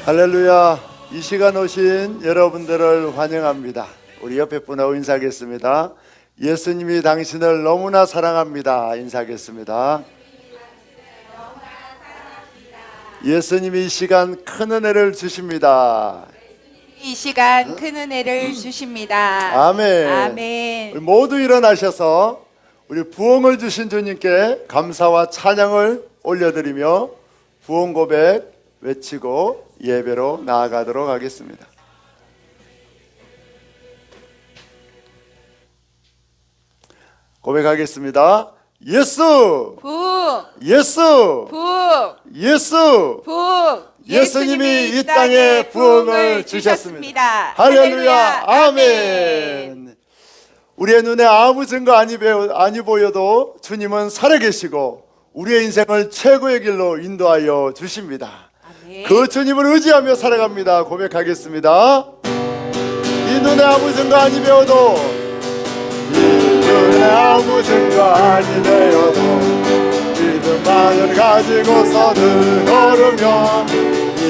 할렐루야. 이 시간 오신 여러분들을 환영합니다. 우리 옆에 분하고 인사하겠습니다. 예수님이 당신을 너무나 사랑합니다. 인사하겠습니다. 예수님이 이 시간 큰 은혜를 주십니다. 이 시간 큰 은혜를 주십니다. 아멘. 아멘. 우리 모두 일어나셔서 우리 부흥을 주신 주님께 감사와 찬양을 올려드리며 부흥 고백 외치고 예배로 나아가도록 하겠습니다. 고백하겠습니다. 예수! 부흥! 예수! 부흥! 예수! 부흥! 예수님이 이 땅에 부흥을 주셨습니다. 할렐루야! 아멘! 우리의 눈에 아무 증거 아니 보여도 주님은 살아계시고 우리의 인생을 최고의 길로 인도하여 주십니다. 아멘. 그 주님을 의지하며 살아갑니다. 고백하겠습니다. 이 눈에 아무 증거 아니 배워도, 이 눈에 아무 증거 아니 배워도 믿음만을 가지고서는 걸으면, 이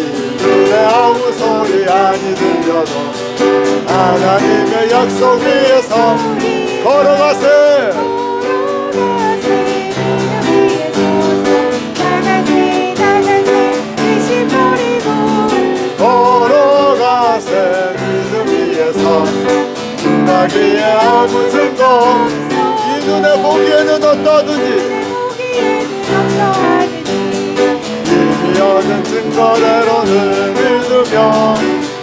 눈에 아무 소리 아니 들려도 하나님의 약속 위에서 걸어가세. 걸어가세. 믿음 위에서 나기에 아무 증거, 이 눈에 보기에는 어떠하든지 이미 얻은 증거대로는 믿으며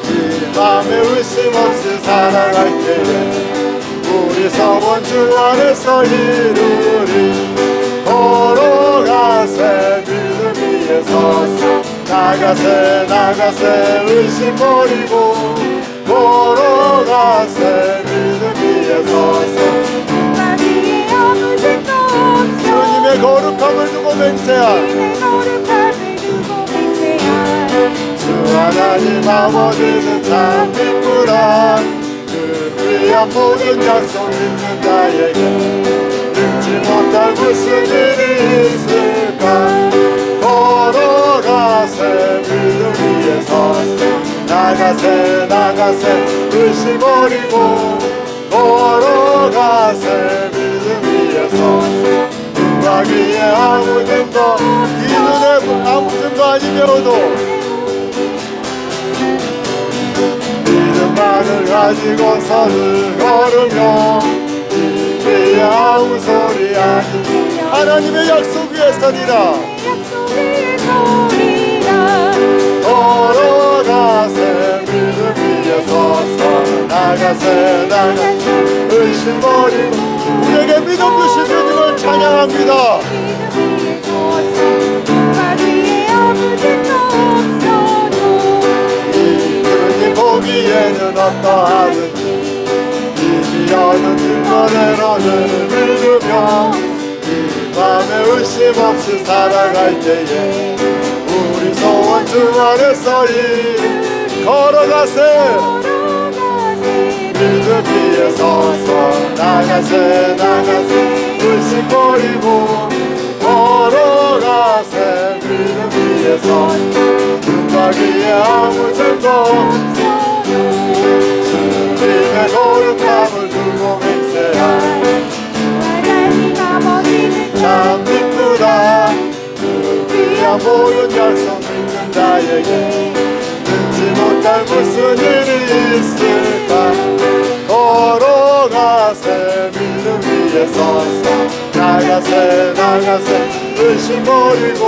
이 맘에 의심 없이 살아갈 때에 우리 서원 주 안에서 이루리. 걸어가세. 믿음 위에 서서 나가세. 나가세. 의심 버리고 걸어가세. 믿음 위에 서서 주님의 거룩함을 두고 맹세한 주 하나님 아버지는 참 기쁘다. 그 귀한 모든 약속 있는 자에게 능지 못할 무슨 일이 있을까. 걸어가세. 믿음 위에 서서 나가세. 나가세. 의심 버리고 걸어가세. 믿음 위에 서서 누가기에 아무 증거, 이 눈에 아무 증거 아니 배워도 믿음만을 가지고서는 걸으며 이에 아무 소리 아니 하나님의 약속 위에 서리라. 걸어가세. 믿음 위에 서서 나가세. 나가세. 의심 버리고 우리에게 믿음 주신 주님을 찬양합니다. 이들이 보기에는 어떠하든지 이미 얻은 증거대로는 믿으며 이 맘에 의심 없이 살아갈 때에 우리 소원 주 안에서 걸어가세. 믿음 위에 서서 나가세. 나가세. 의심 버리고 걸어가세. 믿음 위에 서서 누가 귀에 아무 증거 주님의 거룩함을 두고 맹세한 참 기쁘다. 그 귀한 모든 약속 믿는 자에게 능지 못할 무슨 일이 있을까. 걸어가세. 믿음 위에 서서 나가세. 나가세. 의심 버리고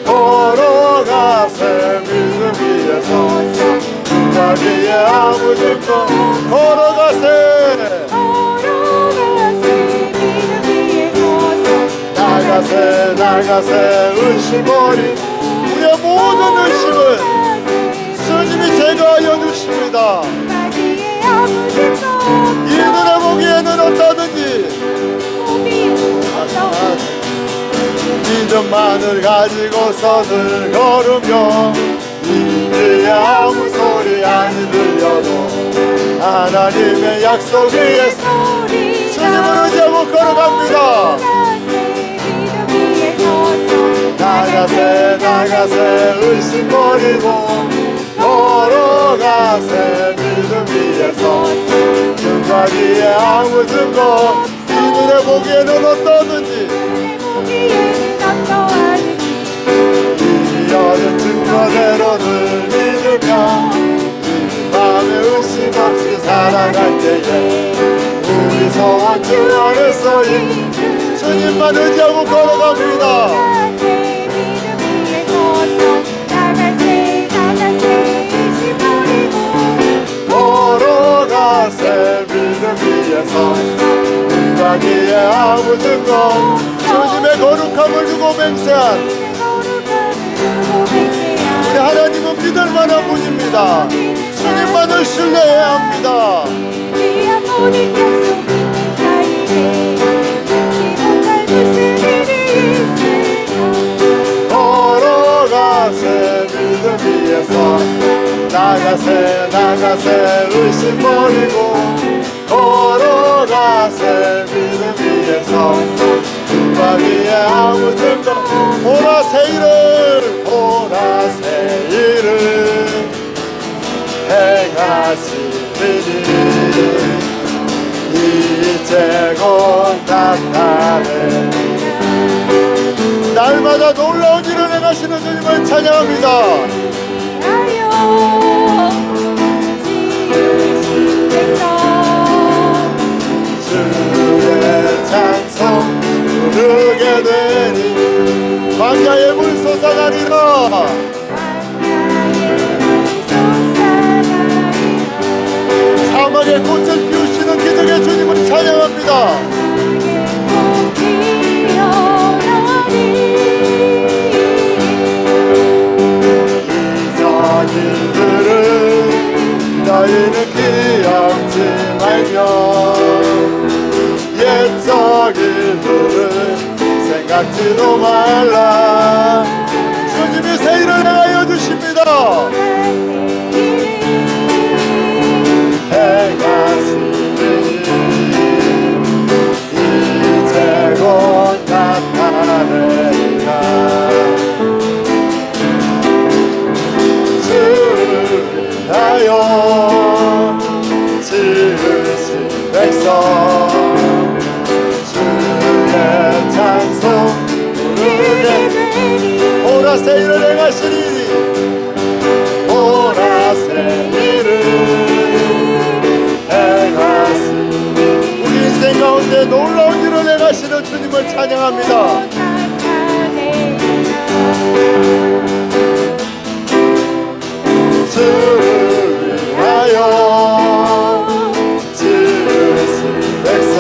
걸어가세. 믿음 위에 서서 누가 위에 아무 증거 걸어가세. 나가세. 나가세. 의심 버리고 우리의 모든 의심을 주님이 제거하여 주십니다. 이 눈에 보기에는 어떠든지 믿음만을 가지고서는 걸으며 이에 아무 소리 아니 들려도 하나님의 약속 위에서 주님을 의지하고 걸어갑니다. 나가세 나가세 의심 버리고 걸어가세 믿음 위에서 증거 위에 아무 증거 이 눈에 보기에는 어떠든지 이미 얻은 증거대로를 믿으며 이 마음에 의심 없이 살아갈 때에 우리 소원 주 안에서 주님만 의지하고 걸어갑니다. 걸어가세 믿음 위에서 자기의 아무 증거 주님의 거룩함을 두고 맹세한 우리 하나님은 믿을 만한 분입니다. 주님만을 신뢰해야 합니다. 걸어가세 믿음 위에서 나가세 나가세 의심 버리고 걸어가세 믿음 위에서 주가 위에 아무 증거 보라새 일을 행하시리니 이제 곧 나타내 날마다 놀라운 일을 행하시는 주님을 찬양합니다. 주의 찬송 부르게 되니 광야의 물 솟아나리라. 사막의 꽃을 피우시는 기적의 주님을 찬양합니다. 일들은 너희는 기억지 말며 옛적 일들은 생각지도 말라. 주님이 새 일을 행하여 주십니다. 행하시니 이제 곧 나타내리라. 하여 지으신 백성 주의 찬송 부르게 보라새 일을 행하시니 보라새 일을 행하시니 우리 인생 가운데 놀라운 일을 행하시는 주님을 찬양합니다. 주를 위하여 지으신 백성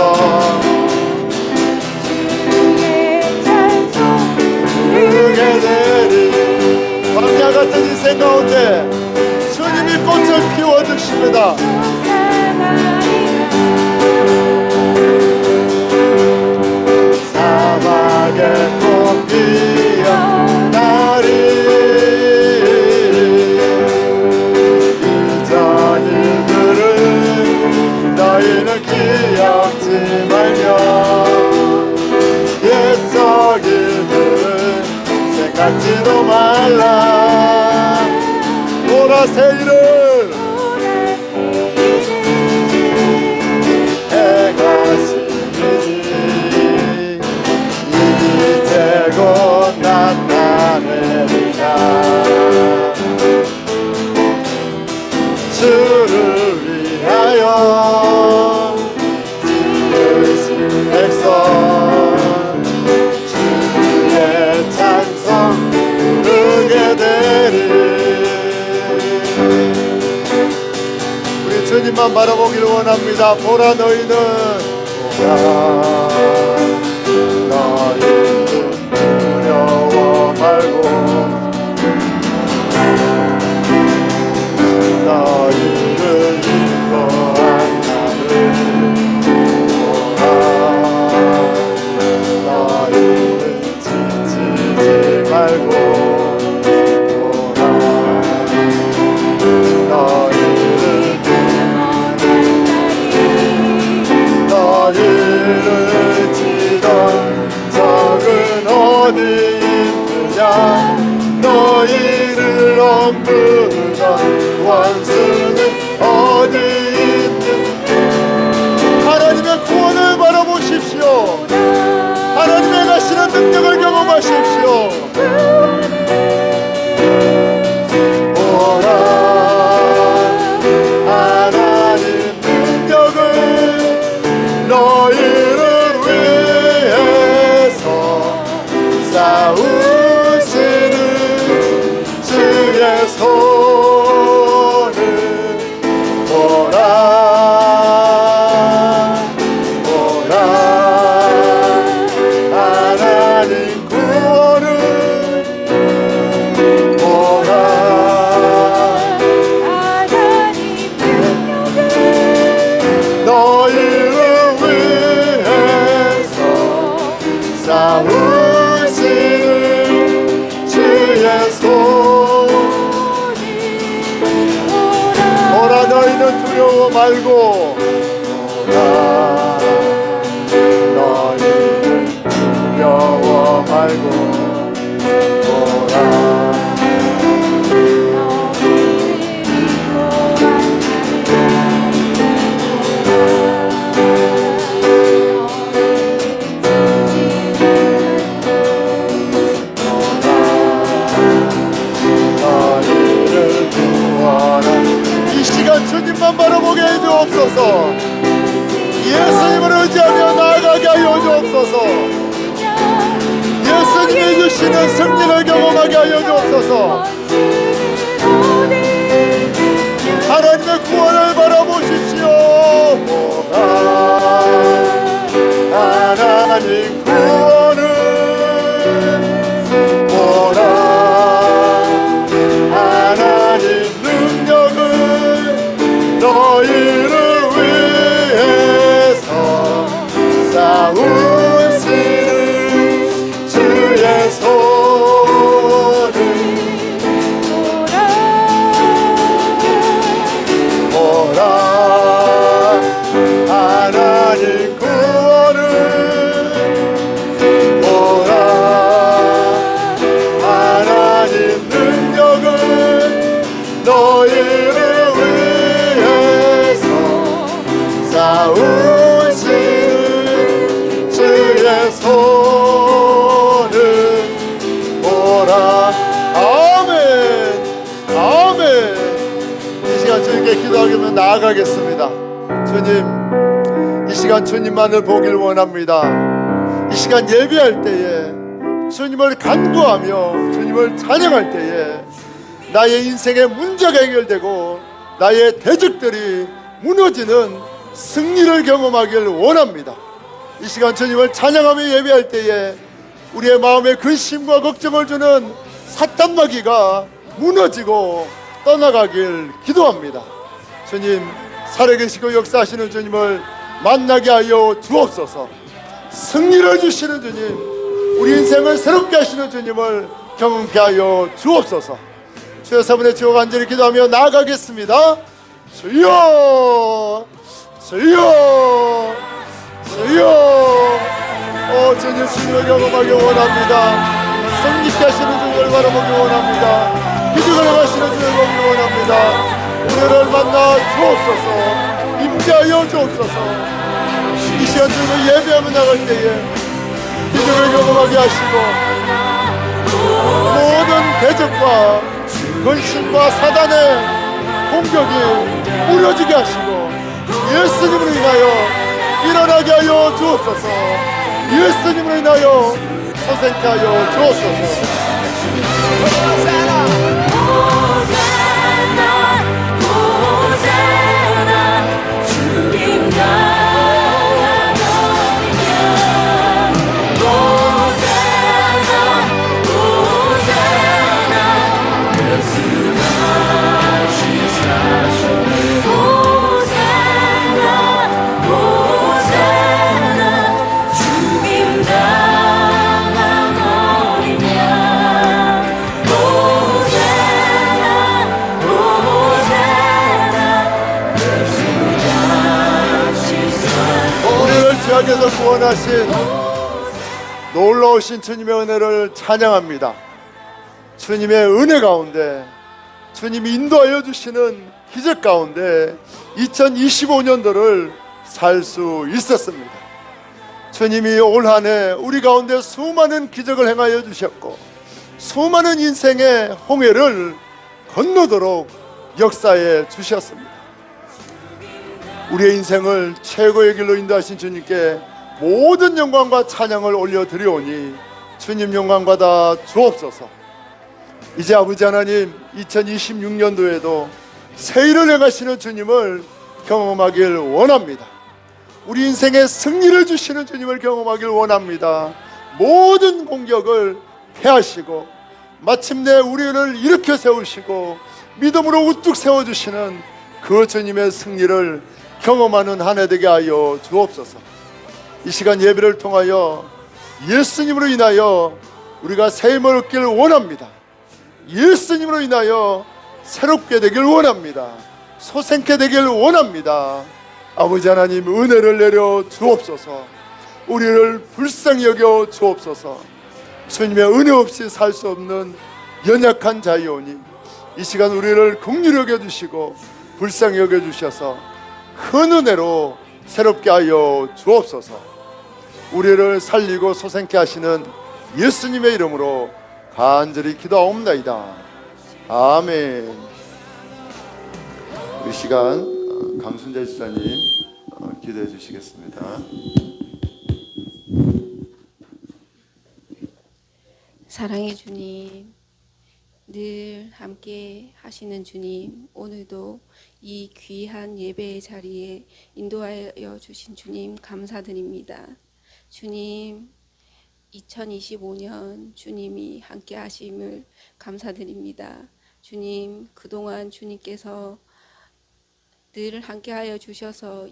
부르게 되리. 광야 같은 인생 가운데 주님이 꽃을 피워주십니다. 사막에 꽃 피어나리. 너희는 기억지 말며 옛적 일들은 생각지도 말라. 보라새 일을 행하시니 이제 곧 나타내리라. 주를 위하여 지으신 백성 주의 찬송 부르게 되리. 우리 주님만 바라보기를 원합니다. 보라 너희는 두려워 말고 너희를 인도한 나를 보라. 너희는 지치지 말고 보라. 너희를 치던 적은 어디 있느냐. 하느냐. 너희를 억누르던 원수는 어디 있는. 하나님의 구원을 바라보십시오. 하나님의 가시는 능력을 경험하십시오. 오라 하나님 능력을 너희를 위해서 싸우시는 주의 손을 보라. 하나님 구원을 보라. 너희를 위해서 싸우시는 주의 손. 오라 너희는 두려워 말고 오라 너희는 두려워 말고 오라. 너희를 구하라. 이 시간 주님만 바라보게 해주옵소서. 예수님을 의지하며 나아가게 하여 주옵소서. 예수님이 주시는 승리를 경험하게 하여 주옵소서. 하나님의 구원을 바라보십시오. 하나님 구원을 보라. 하나님 능력을 너희를 위해서 싸우시는 주의 손을 보라. 하나님 구원을 보라. 하나님 능력을 너희를 위해서 싸우시는 주의 손을 보라. 아멘. 아멘. 이 시간 주님께 기도하며 나아가겠습니다. 주님, 이 시간 주님만을 보길 원합니다. 이 시간 예배할 때에 주님을 간구하며 주님을 찬양할 때에 나의 인생의 문제가 해결되고 나의 대적들이 무너지는 승리를 경험하길 원합니다. 이 시간 주님을 찬양하며 예배할 때에 우리의 마음에 근심과 걱정을 주는 사탄마귀가 무너지고 떠나가길 기도합니다. 주님, 살아계시고 역사하시는 주님을 만나게 하여 주옵소서. 승리를 주시는 주님, 우리 인생을 새롭게 하시는 주님을 경험케 하여 주옵소서. 주여 사분의 주여 간절히 기도하며 나아가겠습니다. 주여, 주여, 주여. 주님, 주님을 경험하기 원합니다. 성립케 하시는 주님을 바라보기 원합니다. 기적을 행하시는 주님을 보기 원합니다. 우리를 만나 주옵소서. 임재하여 주옵소서. 이 시간 주님을 예배하며 나갈 때에 기적을 경험하게 하시고 모든 대적과 근심과 사단의 공격이 무너지게 하시고 예수님으로 인하여 일어나게 하여 주옵소서. 예수님으로 인하여 선생케 하여 주옵소서. 죄악에서 구원하신 놀라우신 주님의 은혜를 찬양합니다. 주님의 은혜 가운데, 주님이 인도하여 주시는 기적 가운데 2025년도를 살 수 있었습니다. 주님이 올 한 해 우리 가운데 수많은 기적을 행하여 주셨고, 수많은 인생의 홍해를 건너도록 역사해 주셨습니다. 우리의 인생을 최고의 길로 인도하신 주님께 모든 영광과 찬양을 올려드리오니 주님 영광 받아 주옵소서. 이제 아버지 하나님, 2026년도에도 새 일을 행하시는 주님을 경험하길 원합니다. 우리 인생의 승리를 주시는 주님을 경험하길 원합니다. 모든 공격을 패하시고 마침내 우리를 일으켜 세우시고 믿음으로 우뚝 세워주시는 그 주님의 승리를 경험하는 한 해 되게 하여 주옵소서. 이 시간 예배를 통하여 예수님으로 인하여 우리가 새 힘을 얻길 원합니다. 예수님으로 인하여 새롭게 되길 원합니다. 소생케 되길 원합니다. 아버지 하나님, 은혜를 내려 주옵소서. 우리를 불쌍히 여겨 주옵소서. 주님의 은혜 없이 살 수 없는 연약한 자이오니 이 시간 우리를 긍휼히 여겨 주시고 불쌍히 여겨 주셔서 큰 은혜로 새롭게 하여 주옵소서. 우리를 살리고 소생케 하시는 예수님의 이름으로 간절히 기도하옵나이다. 아멘. 이 시간 강순재 집사님 기도해 주시겠습니다. 사랑의 주님, 늘 함께 하시는 주님, 오늘도 이 귀한 예배의 자리에 인도하여 주신 주님 감사드립니다. 주님, 2025년 주님이 함께 하심을 감사드립니다. 주님, 그동안 주님께서 늘 함께하여 주셔서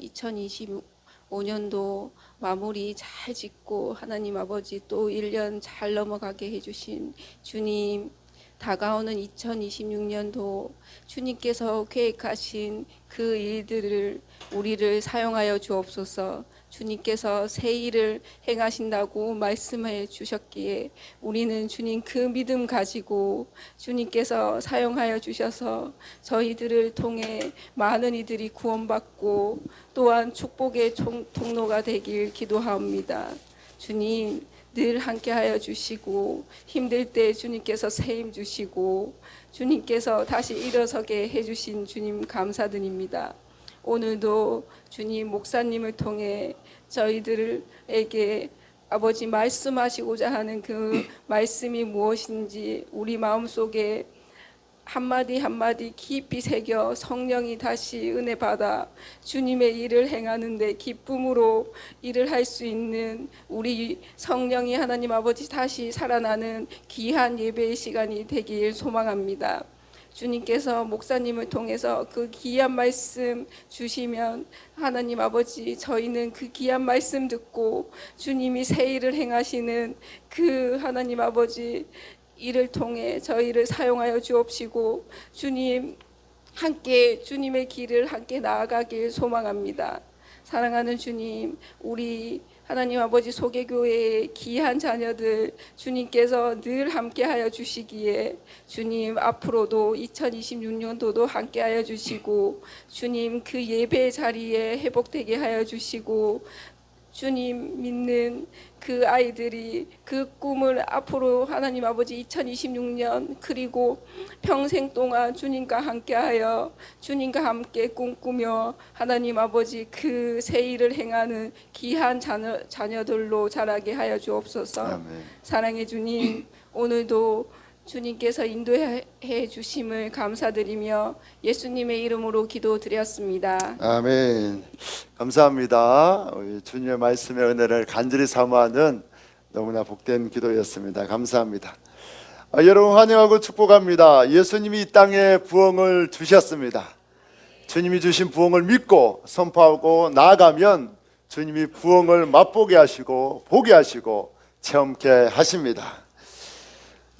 2025년도 마무리 잘 짓고 하나님 아버지 또 1년 잘 넘어가게 해주신 주님, 다가오는 2026년도 주님께서 계획하신 그 일들을 우리를 사용하여 주옵소서. 주님께서 새 일을 행하신다고 말씀해 주셨기에 우리는 주님 그 믿음 가지고 주님께서 사용하여 주셔서 저희들을 통해 많은 이들이 구원받고 또한 축복의 통로가 되길 기도하옵니다. 주님, 늘 함께하여 주시고 힘들 때 주님께서 새 힘 주시고 주님께서 다시 일어서게 해주신 주님 감사드립니다. 오늘도 주님 목사님을 통해 저희들에게 아버지 말씀하시고자 하는 그 말씀이 무엇인지 우리 마음속에 한마디 한마디 깊이 새겨 성령이 다시 은혜 받아 주님의 일을 행하는데 기쁨으로 일을 할 수 있는 우리 성령이 하나님 아버지 다시 살아나는 귀한 예배의 시간이 되길 소망합니다. 주님께서 목사님을 통해서 그 귀한 말씀 주시면 하나님 아버지 저희는 그 귀한 말씀 듣고 주님이 새 일을 행하시는 그 하나님 아버지 이를 통해 저희를 사용하여 주옵시고 주님 함께 주님의 길을 함께 나아가길 소망합니다. 사랑하는 주님, 우리 하나님 아버지 소개교회의 귀한 자녀들 주님께서 늘 함께하여 주시기에 주님 앞으로도 2026년도도 함께하여 주시고 주님 그 예배 자리에 회복되게 하여 주시고 주님 믿는 그 아이들이 그 꿈을 앞으로 하나님 아버지 2026년 그리고 평생 동안 주님과 함께하여 주님과 함께 꿈꾸며 하나님 아버지 그 새 일을 행하는 귀한 자녀들로 자라게 하여 주옵소서. 아멘. 사랑의 주님, 오늘도 주님께서 인도해 주심을 감사드리며 예수님의 이름으로 기도드렸습니다. 아멘. 감사합니다. 주님의 말씀의 은혜를 간절히 사모하는 너무나 복된 기도였습니다. 감사합니다. 여러분 환영하고 축복합니다. 예수님이 이 땅에 부흥을 주셨습니다. 주님이 주신 부흥을 믿고 선포하고 나아가면 주님이 부흥을 맛보게 하시고 보게 하시고 체험케 하십니다.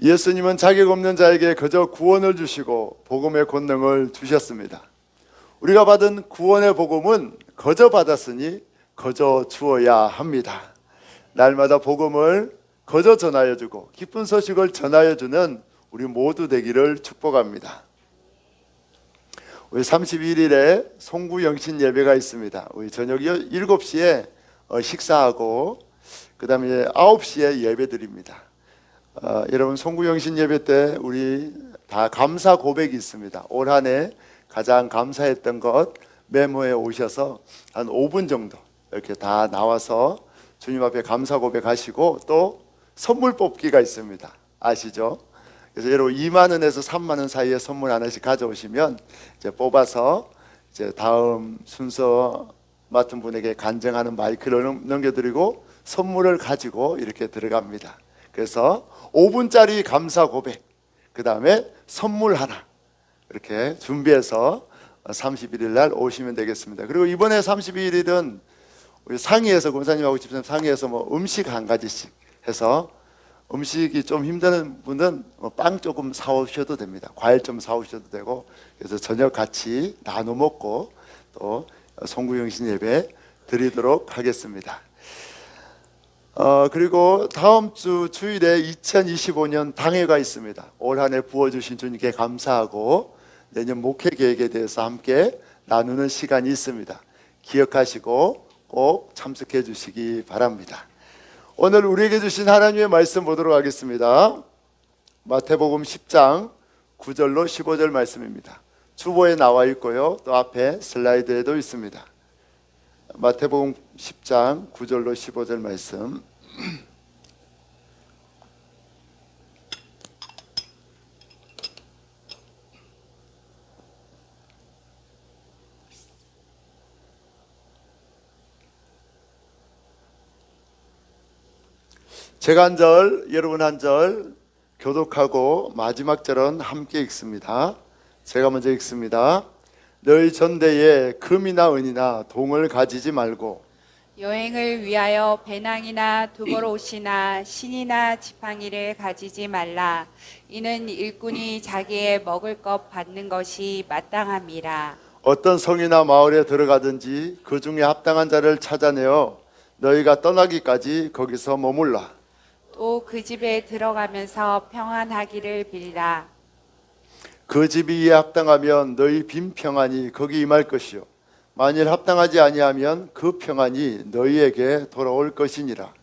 예수님은 자격 없는 자에게 그저 구원을 주시고 복음의 권능을 주셨습니다. 우리가 받은 구원의 복음은 거저 받았으니 거저 주어야 합니다. 날마다 복음을 거저 전하여주고 기쁜 소식을 전하여주는 우리 모두 되기를 축복합니다. 우리 31일에 송구영신 예배가 있습니다. 우리 저녁 7시에 식사하고 그 다음에 9시에 예배 드립니다. 여러분 송구영신 예배 때 우리 다 감사 고백이 있습니다. 올 한 해 가장 감사했던 것 메모에 오셔서 한 5분 정도 이렇게 다 나와서 주님 앞에 감사 고백하시고 또 선물 뽑기가 있습니다. 아시죠? 그래서 여러분 2만 원에서 3만 원 사이에 선물 하나씩 가져오시면 이제 뽑아서 이제 다음 순서 맡은 분에게 간증하는 마이크를 넘겨드리고 선물을 가지고 이렇게 들어갑니다. 그래서 5분짜리 감사 고백, 그 다음에 선물 하나 이렇게 준비해서 31일 날 오시면 되겠습니다. 그리고 이번에 31일은 우리 상의해서 권사님하고 집사님 상의해서 음식 한 가지씩 해서 음식이 좀 힘드는 분은 빵 조금 사오셔도 됩니다. 과일 좀 사오셔도 되고 그래서 저녁 같이 나눠 먹고 또 송구영신 예배 드리도록 하겠습니다. 그리고 다음 주 주일에 2025년 당회가 있습니다. 올 한 해 부어주신 주님께 감사하고 내년 목회 계획에 대해서 함께 나누는 시간이 있습니다. 기억하시고 꼭 참석해 주시기 바랍니다. 오늘 우리에게 주신 하나님의 말씀 보도록 하겠습니다. 마태복음 10장 9절로 15절 말씀입니다. 주보에 나와 있고요. 또 앞에 슬라이드에도 있습니다. 마태복음 10장 9절로 15절 말씀. 제가 한 절, 여러분 한 절 교독하고 마지막 절은 함께 읽습니다. 제가 먼저 읽습니다. 너희 전대에 금이나 은이나 동을 가지지 말고 여행을 위하여 배낭이나 두벌옷이나 신이나 지팡이를 가지지 말라. 이는 일꾼이 자기의 먹을 것 받는 것이 마땅함이라. 어떤 성이나 마을에 들어가든지 그 중에 합당한 자를 찾아내어 너희가 떠나기까지 거기서 머물라. 또 그 집에 들어가면서 평안하기를 빌라. 그 집이 이에 합당하면 너희 빈 평안이 거기 임할 것이요 만일 합당하지 아니하면 그 평안이 너희에게 돌아올 것이니라.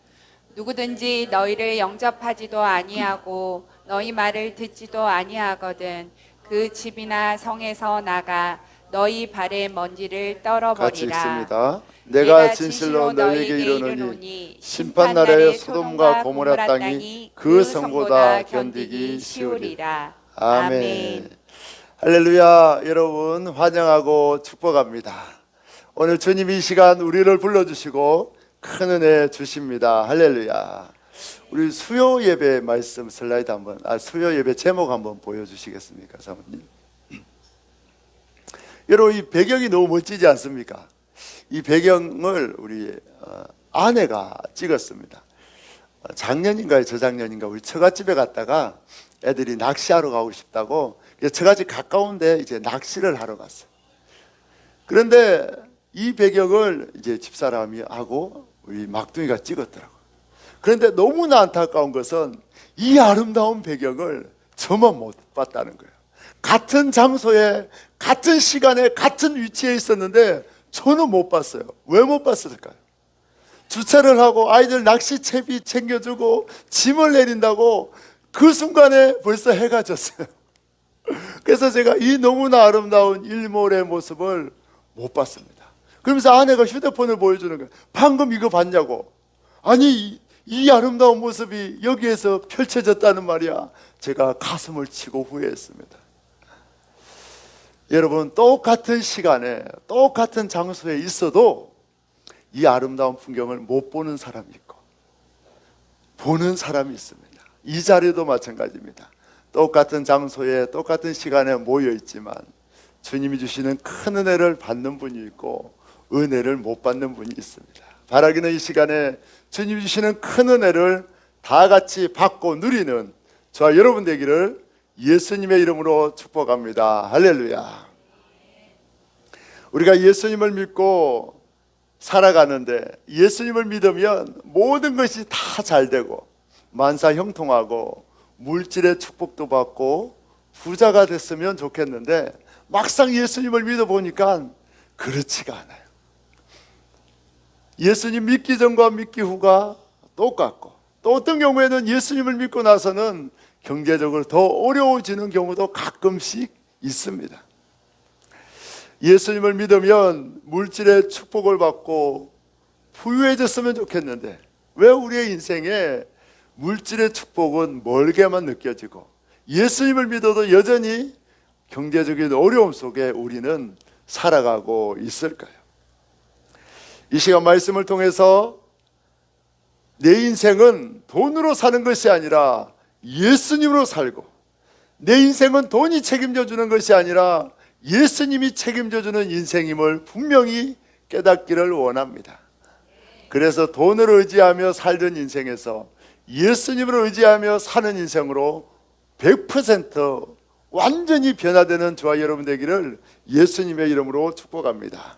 누구든지 너희를 영접하지도 아니하고 너희 말을 듣지도 아니하거든 그 집이나 성에서 나가 너희 발의 먼지를 같이 떨어버리라. 읽습니다. 내가 진실로 너희에게 이르노니 심판날에 소돔과 고모라 땅이 그 성보다 견디기 쉬우리라. 아멘. 할렐루야. 여러분 환영하고 축복합니다. 오늘 주님이 이 시간 우리를 불러주시고 큰 은혜 주십니다. 할렐루야. 우리 수요 예배 말씀 슬라이드 한번 수요 예배 제목 한번 보여주시겠습니까, 사모님? 여러분 이 배경이 너무 멋지지 않습니까? 이 배경을 우리 아내가 찍었습니다. 작년인가요, 저작년인가 우리 처갓집에 갔다가 애들이 낚시하러 가고 싶다고 처갓집 가까운데 이제 낚시를 하러 갔어요. 그런데 이 배경을 이제 집사람이 하고 우리 막둥이가 찍었더라고요. 그런데 너무나 안타까운 것은 이 아름다운 배경을 저만 못 봤다는 거예요. 같은 장소에 같은 시간에 같은 위치에 있었는데 저는 못 봤어요. 왜 못 봤을까요? 주차를 하고 아이들 낚시 채비 챙겨주고 짐을 내린다고 그 순간에 벌써 해가 졌어요. 그래서 제가 이 너무나 아름다운 일몰의 모습을 못 봤습니다. 그러면서 아내가 휴대폰을 보여주는 거예요. 방금 이거 봤냐고. 아니 이 아름다운 모습이 여기에서 펼쳐졌다는 말이야. 제가 가슴을 치고 후회했습니다. 여러분 똑같은 시간에 똑같은 장소에 있어도 이 아름다운 풍경을 못 보는 사람이 있고 보는 사람이 있습니다. 이 자리도 마찬가지입니다. 똑같은 장소에 똑같은 시간에 모여 있지만 주님이 주시는 큰 은혜를 받는 분이 있고 은혜를 못 받는 분이 있습니다. 바라기는 이 시간에 주님이 주시는 큰 은혜를 다 같이 받고 누리는 저와 여러분 되기를 예수님의 이름으로 축복합니다. 할렐루야. 우리가 예수님을 믿고 살아가는데 예수님을 믿으면 모든 것이 다 잘 되고 만사 형통하고 물질의 축복도 받고 부자가 됐으면 좋겠는데 막상 예수님을 믿어보니까 그렇지가 않아요. 예수님 믿기 전과 믿기 후가 똑같고, 또 어떤 경우에는 예수님을 믿고 나서는 경제적으로 더 어려워지는 경우도 가끔씩 있습니다. 예수님을 믿으면 물질의 축복을 받고 부유해졌으면 좋겠는데 왜 우리의 인생에 물질의 축복은 멀게만 느껴지고 예수님을 믿어도 여전히 경제적인 어려움 속에 우리는 살아가고 있을까요? 이 시간 말씀을 통해서 내 인생은 돈으로 사는 것이 아니라 예수님으로 살고, 내 인생은 돈이 책임져 주는 것이 아니라 예수님이 책임져 주는 인생임을 분명히 깨닫기를 원합니다. 그래서 돈을 의지하며 살던 인생에서 예수님을 의지하며 사는 인생으로 100% 완전히 변화되는 저와 여러분 되기를 예수님의 이름으로 축복합니다.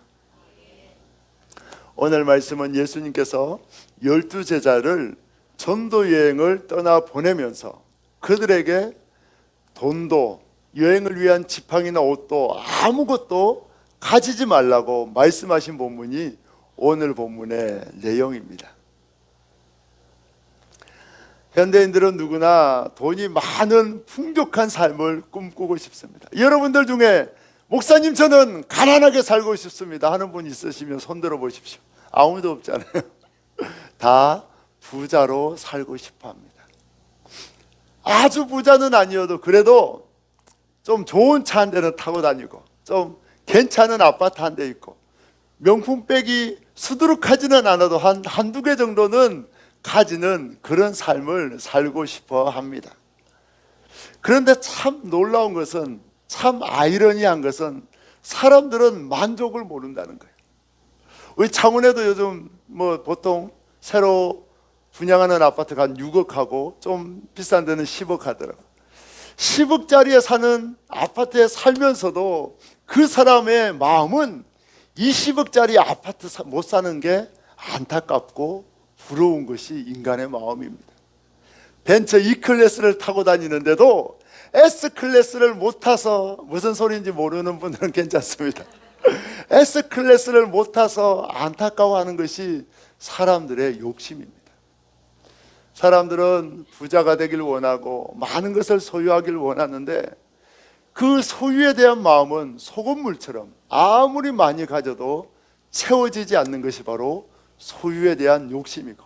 오늘 말씀은 예수님께서 12제자를 전도 여행을 떠나 보내면서 그들에게 돈도 여행을 위한 지팡이나 옷도 아무것도 가지지 말라고 말씀하신 본문이 오늘 본문의 내용입니다. 현대인들은 누구나 돈이 많은 풍족한 삶을 꿈꾸고 싶습니다. 여러분들 중에 목사님 저는 가난하게 살고 싶습니다 하는 분 있으시면 손 들어 보십시오. 아무도 없잖아요. 다 부자로 살고 싶어 합니다. 아주 부자는 아니어도 그래도 좀 좋은 차 한 대는 타고 다니고 좀 괜찮은 아파트 한 대 있고 명품백이 수두룩하지는 않아도 한두 개 정도는 가지는 그런 삶을 살고 싶어 합니다. 그런데 참 놀라운 것은, 참 아이러니한 것은 사람들은 만족을 모른다는 거예요. 우리 창원에도 요즘 보통 새로 분양하는 아파트가 한 6억하고 좀 비싼 데는 10억 하더라고요. 10억짜리에 사는 아파트에 살면서도 그 사람의 마음은 20억짜리 아파트 못 사는 게 안타깝고 부러운 것이 인간의 마음입니다. 벤처 E클래스를 타고 다니는데도 S클래스를 못 타서, 무슨 소리인지 모르는 분들은 괜찮습니다. S클래스를 못 타서 안타까워하는 것이 사람들의 욕심입니다. 사람들은 부자가 되길 원하고 많은 것을 소유하길 원하는데 그 소유에 대한 마음은 소금물처럼 아무리 많이 가져도 채워지지 않는 것이 바로 소유에 대한 욕심이고,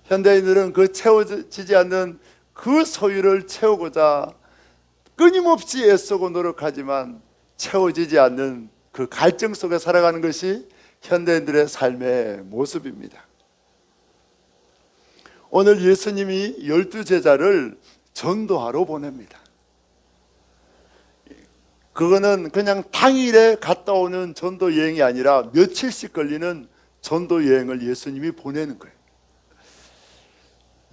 현대인들은 그 채워지지 않는 그 소유를 채우고자 끊임없이 애쓰고 노력하지만 채워지지 않는 그 갈증 속에 살아가는 것이 현대인들의 삶의 모습입니다. 오늘 예수님이 12제자를 전도하러 보냅니다. 그거는 그냥 당일에 갔다 오는 전도 여행이 아니라 며칠씩 걸리는 전도 여행을 예수님이 보내는 거예요.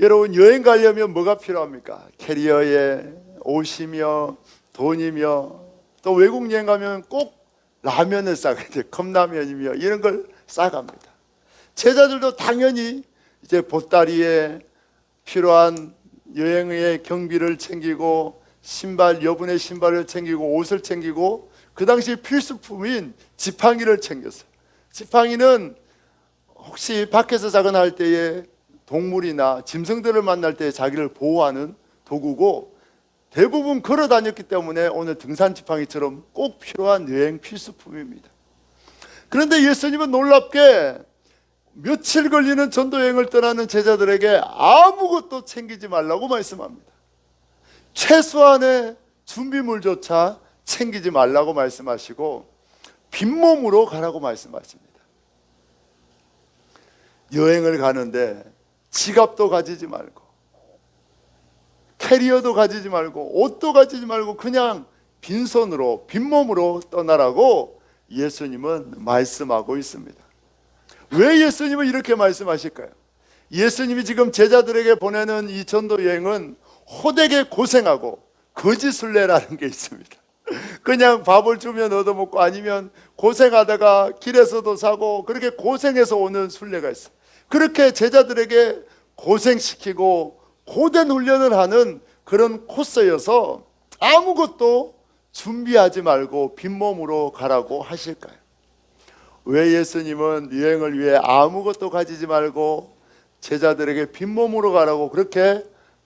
여러분, 여행 가려면 뭐가 필요합니까? 캐리어에 옷이며 돈이며, 또 외국 여행 가면 꼭 라면을 싸가야 돼요. 컵라면이며 이런 걸 싸갑니다. 제자들도 당연히 이제 보따리에 필요한 여행의 경비를 챙기고 신발, 여분의 신발을 챙기고 옷을 챙기고 그 당시 필수품인 지팡이를 챙겼어요. 지팡이는 혹시 밖에서 자근할 때에 동물이나 짐승들을 만날 때 자기를 보호하는 도구고 대부분 걸어 다녔기 때문에 오늘 등산 지팡이처럼 꼭 필요한 여행 필수품입니다. 그런데 예수님은 놀랍게 며칠 걸리는 전도 여행을 떠나는 제자들에게 아무것도 챙기지 말라고 말씀합니다. 최소한의 준비물조차 챙기지 말라고 말씀하시고 빈몸으로 가라고 말씀하십니다. 여행을 가는데 지갑도 가지지 말고 캐리어도 가지지 말고 옷도 가지지 말고 그냥 빈손으로 빈몸으로 떠나라고 예수님은 말씀하고 있습니다. 왜 예수님은 이렇게 말씀하실까요? 예수님이 지금 제자들에게 보내는 이 전도 여행은 호되게 고생하고 거짓 순례라는 게 있습니다. 그냥 밥을 주면 얻어먹고 아니면 고생하다가 길에서도 사고 그렇게 고생해서 오는 순례가 있어요. 그렇게 제자들에게 고생시키고 고된 훈련을 하는 그런 코스여서 아무것도 준비하지 말고 빈몸으로 가라고 하실까요? 왜 예수님은 여행을 위해 아무것도 가지지 말고 제자들에게 빈몸으로 가라고 그렇게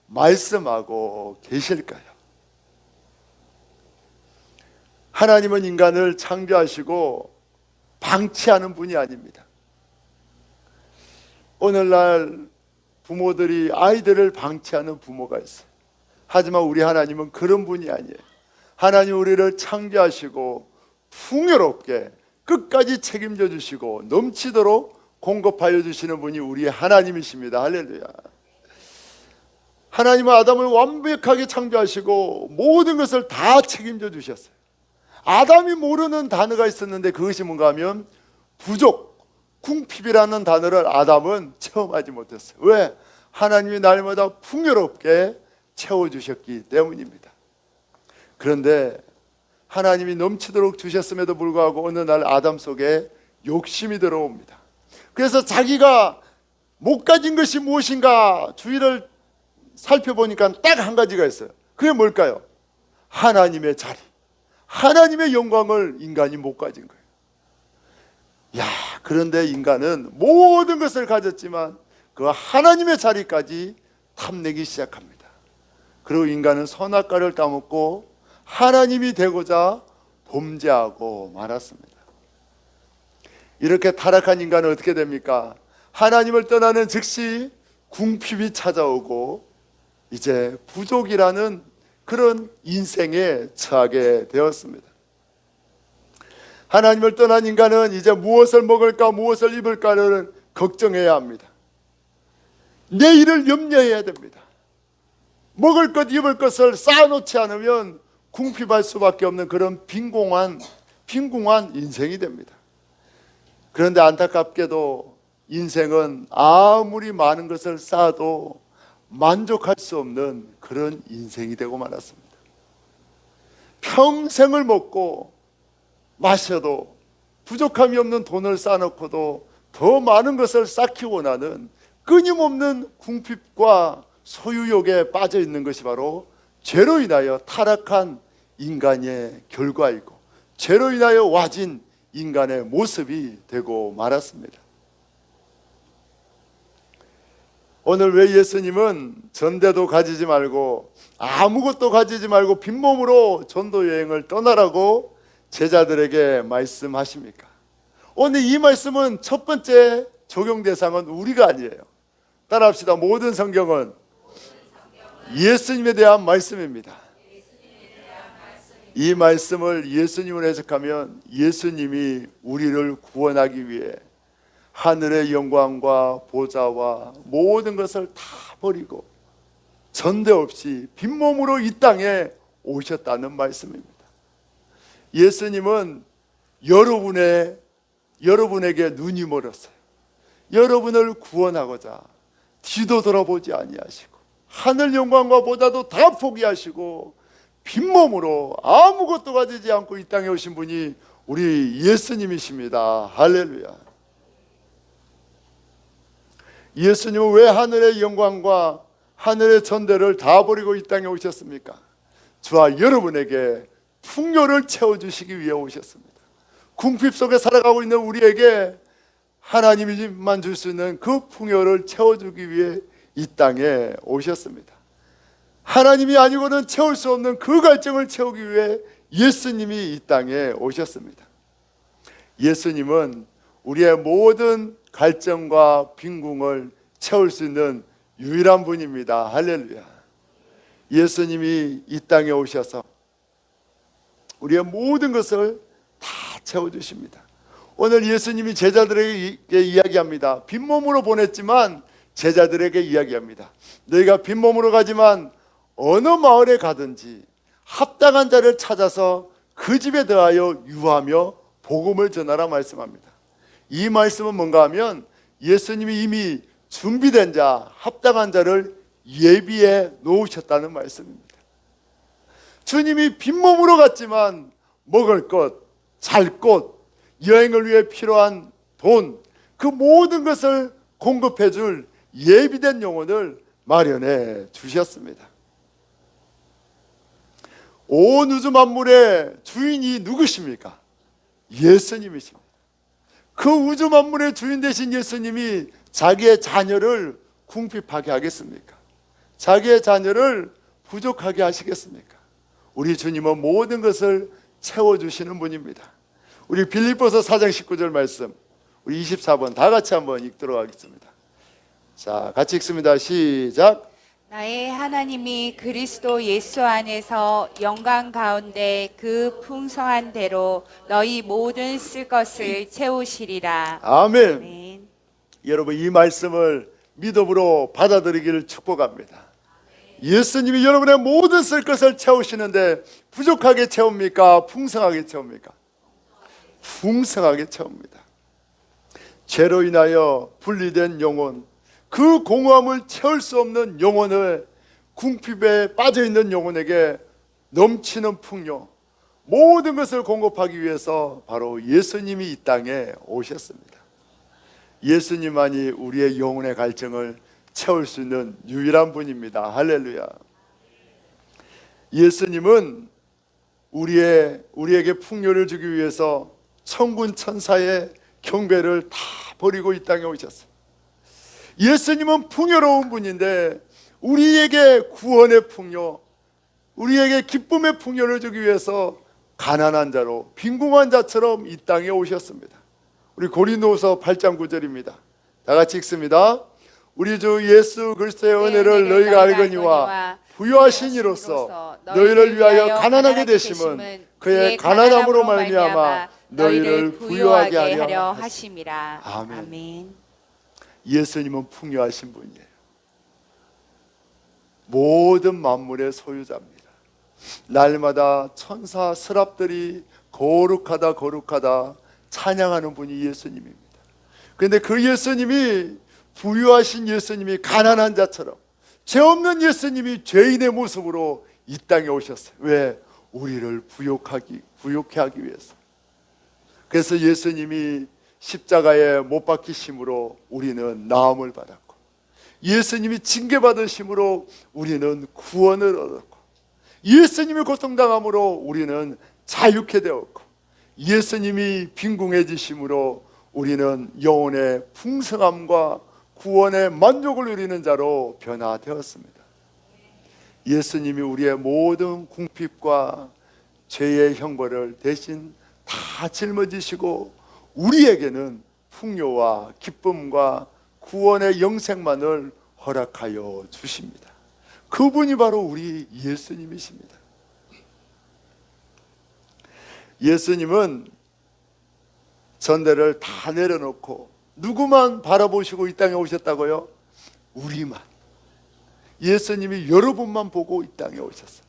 말씀하고 계실까요? 하나님은 인간을 창조하시고 방치하는 분이 아닙니다. 오늘날 부모들이 아이들을 방치하는 부모가 있어요. 하지만 우리 하나님은 그런 분이 아니에요. 하나님 우리를 창조하시고 풍요롭게 끝까지 책임져 주시고 넘치도록 공급하여 주시는 분이 우리 하나님이십니다. 할렐루야. 하나님은 아담을 완벽하게 창조하시고 모든 것을 다 책임져 주셨어요. 아담이 모르는 단어가 있었는데 그것이 뭔가 하면 부족, 궁핍이라는 단어를 아담은 체험하지 못했어요. 왜? 하나님이 날마다 풍요롭게 채워주셨기 때문입니다. 그런데 하나님이 넘치도록 주셨음에도 불구하고 어느 날 아담 속에 욕심이 들어옵니다. 그래서 자기가 못 가진 것이 무엇인가 주위를 살펴보니까 딱 한 가지가 있어요. 그게 뭘까요? 하나님의 자리, 하나님의 영광을 인간이 못 가진 거예요. 그런데 인간은 모든 것을 가졌지만 그 하나님의 자리까지 탐내기 시작합니다. 그리고 인간은 선악과를 따먹고 하나님이 되고자 범죄하고 말았습니다. 이렇게 타락한 인간은 어떻게 됩니까? 하나님을 떠나는 즉시 궁핍이 찾아오고 이제 부족이라는 그런 인생에 처하게 되었습니다. 하나님을 떠난 인간은 이제 무엇을 먹을까 무엇을 입을까를 걱정해야 합니다. 내일을 염려해야 됩니다. 먹을 것 입을 것을 쌓아놓지 않으면 궁핍할 수밖에 없는 그런 빈궁한 인생이 됩니다. 그런데 안타깝게도 인생은 아무리 많은 것을 쌓아도 만족할 수 없는 그런 인생이 되고 말았습니다. 평생을 먹고 마셔도 부족함이 없는 돈을 쌓아놓고도 더 많은 것을 쌓기 원하는 끊임없는 궁핍과 소유욕에 빠져 있는 것이 바로 죄로 인하여 타락한 인간의 결과이고 죄로 인하여 와진 인간의 모습이 되고 말았습니다. 오늘 왜 예수님은 전대도 가지지 말고 아무것도 가지지 말고 빈몸으로 전도 여행을 떠나라고 제자들에게 말씀하십니까? 오늘 이 말씀은 첫 번째 적용 대상은 우리가 아니에요. 따라합시다. 모든 성경은 예수님에 대한 말씀입니다. 이 말씀을 예수님을 해석하면 예수님이 우리를 구원하기 위해 하늘의 영광과 보좌와 모든 것을 다 버리고 전대 없이 빈몸으로 이 땅에 오셨다는 말씀입니다. 예수님은 여러분에게 눈이 멀었어요. 여러분을 구원하고자 뒤도 돌아보지 아니하시고 하늘 영광과 보좌도 다 포기하시고 빈몸으로 아무것도 가지지 않고 이 땅에 오신 분이 우리 예수님이십니다. 할렐루야. 예수님은 왜 하늘의 영광과 하늘의 전대를 다 버리고 이 땅에 오셨습니까? 저와 여러분에게 풍요를 채워주시기 위해 오셨습니다. 궁핍 속에 살아가고 있는 우리에게 하나님이만 줄 수 있는 그 풍요를 채워주기 위해 이 땅에 오셨습니다. 하나님이 아니고는 채울 수 없는 그 갈증을 채우기 위해 예수님이 이 땅에 오셨습니다. 예수님은 우리의 모든 갈증과 빈궁을 채울 수 있는 유일한 분입니다. 할렐루야. 예수님이 이 땅에 오셔서 우리의 모든 것을 다 채워주십니다. 오늘 예수님이 제자들에게 이야기합니다. 빈몸으로 보냈지만 제자들에게 이야기합니다. 너희가 빈몸으로 가지만 어느 마을에 가든지 합당한 자를 찾아서 그 집에 더하여 유하며 복음을 전하라 말씀합니다. 이 말씀은 뭔가 하면 예수님이 이미 준비된 자, 합당한 자를 예비해 놓으셨다는 말씀입니다. 주님이 빈몸으로 갔지만 먹을 것, 잘 곳, 여행을 위해 필요한 돈, 그 모든 것을 공급해 줄 예비된 영혼을 마련해 주셨습니다. 온 우주 만물의 주인이 누구십니까? 예수님이십니다. 그 우주 만물의 주인 되신 예수님이 자기의 자녀를 궁핍하게 하겠습니까? 자기의 자녀를 부족하게 하시겠습니까? 우리 주님은 모든 것을 채워주시는 분입니다. 우리 빌립보서 4장 19절 말씀, 우리 24번 다 같이 한번 읽도록 하겠습니다. 자, 같이 읽습니다. 시작. 나의 하나님이 그리스도 예수 안에서 영광 가운데 그 풍성한 대로 너희 모든 쓸 것을 채우시리라. 아멘. 아멘. 여러분, 이 말씀을 믿음으로 받아들이기를 축복합니다. 예수님이 여러분의 모든 쓸 것을 채우시는데 부족하게 채웁니까? 풍성하게 채웁니까? 풍성하게 채웁니다. 죄로 인하여 분리된 영혼, 그 공허함을 채울 수 없는 영혼을, 궁핍에 빠져있는 영혼에게 넘치는 풍요, 모든 것을 공급하기 위해서 바로 예수님이 이 땅에 오셨습니다. 예수님만이 우리의 영혼의 갈증을 채울 수 있는 유일한 분입니다. 할렐루야. 예수님은 우리에게 풍요를 주기 위해서 천군 천사의 경배를 다 버리고 이 땅에 오셨어요. 예수님은 풍요로운 분인데 우리에게 구원의 풍요, 우리에게 기쁨의 풍요를 주기 위해서 가난한 자로, 빈궁한 자처럼 이 땅에 오셨습니다. 우리 고린도후서 8장 9절입니다. 다 같이 읽습니다. 우리 주 예수 그리스도의 은혜를 너희가 알거니와 부유하신 이로써 너희를 위하여 가난하게 되심은 그의 가난함으로 말미암아 너희를 부유하게 하려 하심이라. 아멘. 아멘. 예수님은 풍요하신 분이에요. 모든 만물의 소유자입니다. 날마다 천사 스랍들이 거룩하다 거룩하다 찬양하는 분이 예수님입니다. 그런데 그 예수님이, 부유하신 예수님이 가난한 자처럼, 죄 없는 예수님이 죄인의 모습으로 이 땅에 오셨어요. 왜? 우리를 부욕해 하기 위해서. 그래서 예수님이 십자가에 못 박히심으로 우리는 나음을 받았고, 예수님이 징계받으심으로 우리는 구원을 얻었고, 예수님이 고통당함으로 우리는 자유케 되었고, 예수님이 빈궁해지심으로 우리는 영혼의 풍성함과 구원의 만족을 누리는 자로 변화되었습니다. 예수님이 우리의 모든 궁핍과 죄의 형벌을 대신 다 짊어지시고 우리에게는 풍요와 기쁨과 구원의 영생만을 허락하여 주십니다. 그분이 바로 우리 예수님이십니다. 예수님은 전대를 다 내려놓고 누구만 바라보시고 이 땅에 오셨다고요? 우리만. 예수님이 여러분만 보고 이 땅에 오셨어요.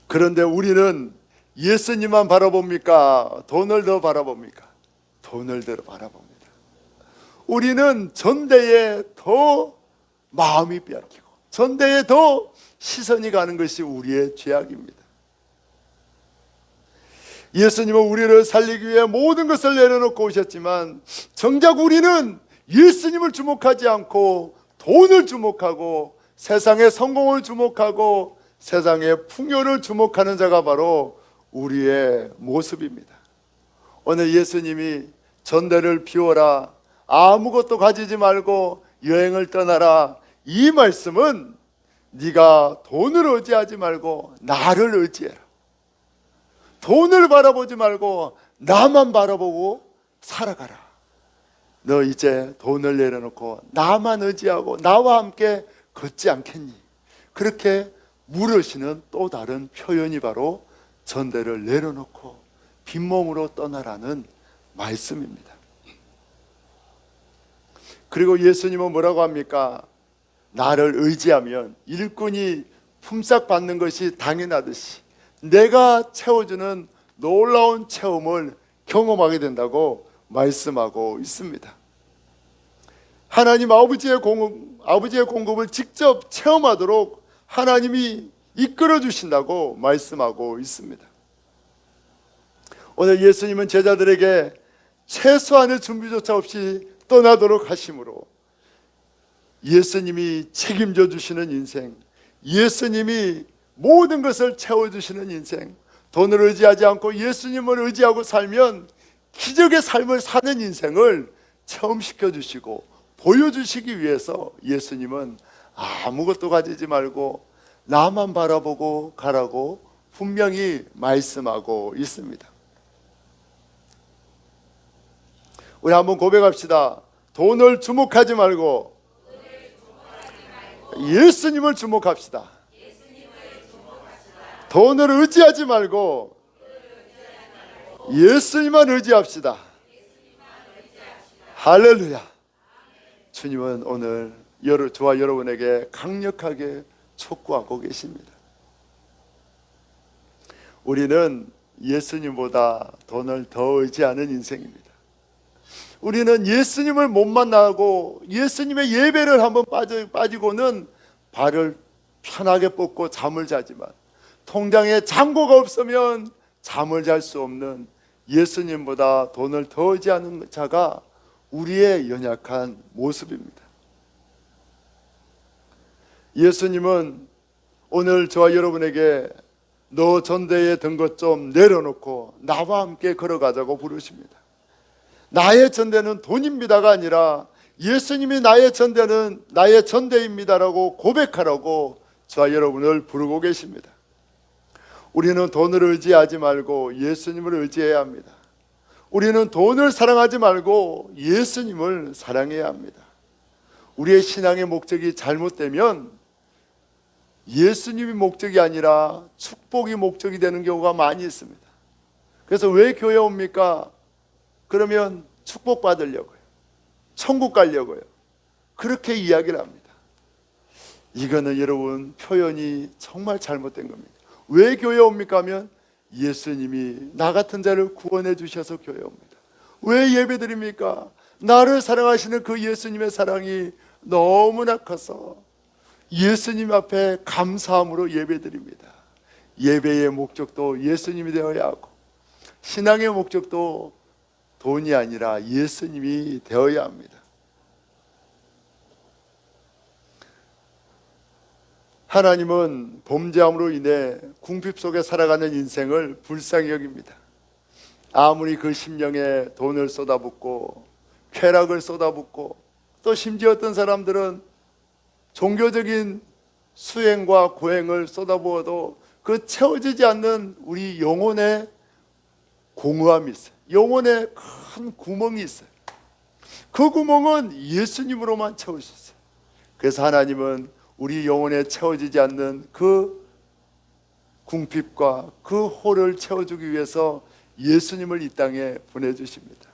그런데 우리는 예수님만 바라봅니까? 돈을 더 바라봅니까? 돈을 더 바라봅니다. 우리는 전대에 더 마음이 빼앗기고 전대에 더 시선이 가는 것이 우리의 죄악입니다. 예수님은 우리를 살리기 위해 모든 것을 내려놓고 오셨지만 정작 우리는 예수님을 주목하지 않고 돈을 주목하고 세상의 성공을 주목하고 세상의 풍요를 주목하는 자가 바로 우리의 모습입니다. 오늘 예수님이 전대를 비워라, 아무것도 가지지 말고 여행을 떠나라, 이 말씀은 네가 돈을 의지하지 말고 나를 의지해라. 돈을 바라보지 말고 나만 바라보고 살아가라. 너 이제 돈을 내려놓고 나만 의지하고 나와 함께 걷지 않겠니? 그렇게 물으시는 또 다른 표현이 바로 전대를 내려놓고 빈몸으로 떠나라는 말씀입니다. 그리고 예수님은 뭐라고 합니까? 나를 의지하면 일꾼이 품삯 받는 것이 당연하듯이 내가 채워주는 놀라운 체험을 경험하게 된다고 말씀하고 있습니다. 하나님 아버지의 공급을 직접 체험하도록 하나님이 이끌어 주신다고 말씀하고 있습니다. 오늘 예수님은 제자들에게 최소한의 준비조차 없이 떠나도록 하심으로 예수님이 책임져 주시는 인생, 예수님이 모든 것을 채워주시는 인생, 돈을 의지하지 않고 예수님을 의지하고 살면 기적의 삶을 사는 인생을 체험시켜 주시고 보여주시기 위해서 예수님은 아무것도 가지지 말고 나만 바라보고 가라고 분명히 말씀하고 있습니다. 우리 한번 고백합시다. 돈을 주목하지 말고 예수님을 주목합시다. 돈을 의지하지 말고 예수님만 의지합시다. 할렐루야. 주님은 오늘 저와 여러분에게 강력하게 촉구하고 계십니다. 우리는 예수님보다 돈을 더 의지하는 인생입니다. 우리는 예수님을 못 만나고 예수님의 예배를 한번 빠지고는 발을 편하게 뻗고 잠을 자지만 통장에 잔고가 없으면 잠을 잘 수 없는 예수님보다 돈을 더 의지하는 자가 우리의 연약한 모습입니다. 예수님은 오늘 저와 여러분에게 너 전대에 든 것 좀 내려놓고 나와 함께 걸어가자고 부르십니다. 나의 전대는 돈입니다가 아니라 예수님이 나의 전대입니다라고 고백하라고 저와 여러분을 부르고 계십니다. 우리는 돈을 의지하지 말고 예수님을 의지해야 합니다. 우리는 돈을 사랑하지 말고 예수님을 사랑해야 합니다. 우리의 신앙의 목적이 잘못되면 예수님이 목적이 아니라 축복이 목적이 되는 경우가 많이 있습니다. 그래서 왜 교회 옵니까? 그러면 축복 받으려고요. 천국 가려고요. 그렇게 이야기를 합니다. 이거는 여러분 표현이 정말 잘못된 겁니다. 왜 교회 옵니까 하면 예수님이 나 같은 자를 구원해 주셔서 교회 옵니다. 왜 예배 드립니까? 나를 사랑하시는 그 예수님의 사랑이 너무나 커서 예수님 앞에 감사함으로 예배 드립니다. 예배의 목적도 예수님이 되어야 하고 신앙의 목적도 돈이 아니라 예수님이 되어야 합니다. 하나님은 범죄함으로 인해 궁핍 속에 살아가는 인생을 불쌍히 여깁니다. 아무리 그 심령에 돈을 쏟아붓고 쾌락을 쏟아붓고 또 심지어 어떤 사람들은 종교적인 수행과 고행을 쏟아부어도 그 채워지지 않는 우리 영혼의 공허함이 있어요. 영혼에 큰 구멍이 있어요. 그 구멍은 예수님으로만 채울 수 있어요. 그래서 하나님은 우리 영혼에 채워지지 않는 그 궁핍과 그 홀을 채워주기 위해서 예수님을 이 땅에 보내주십니다.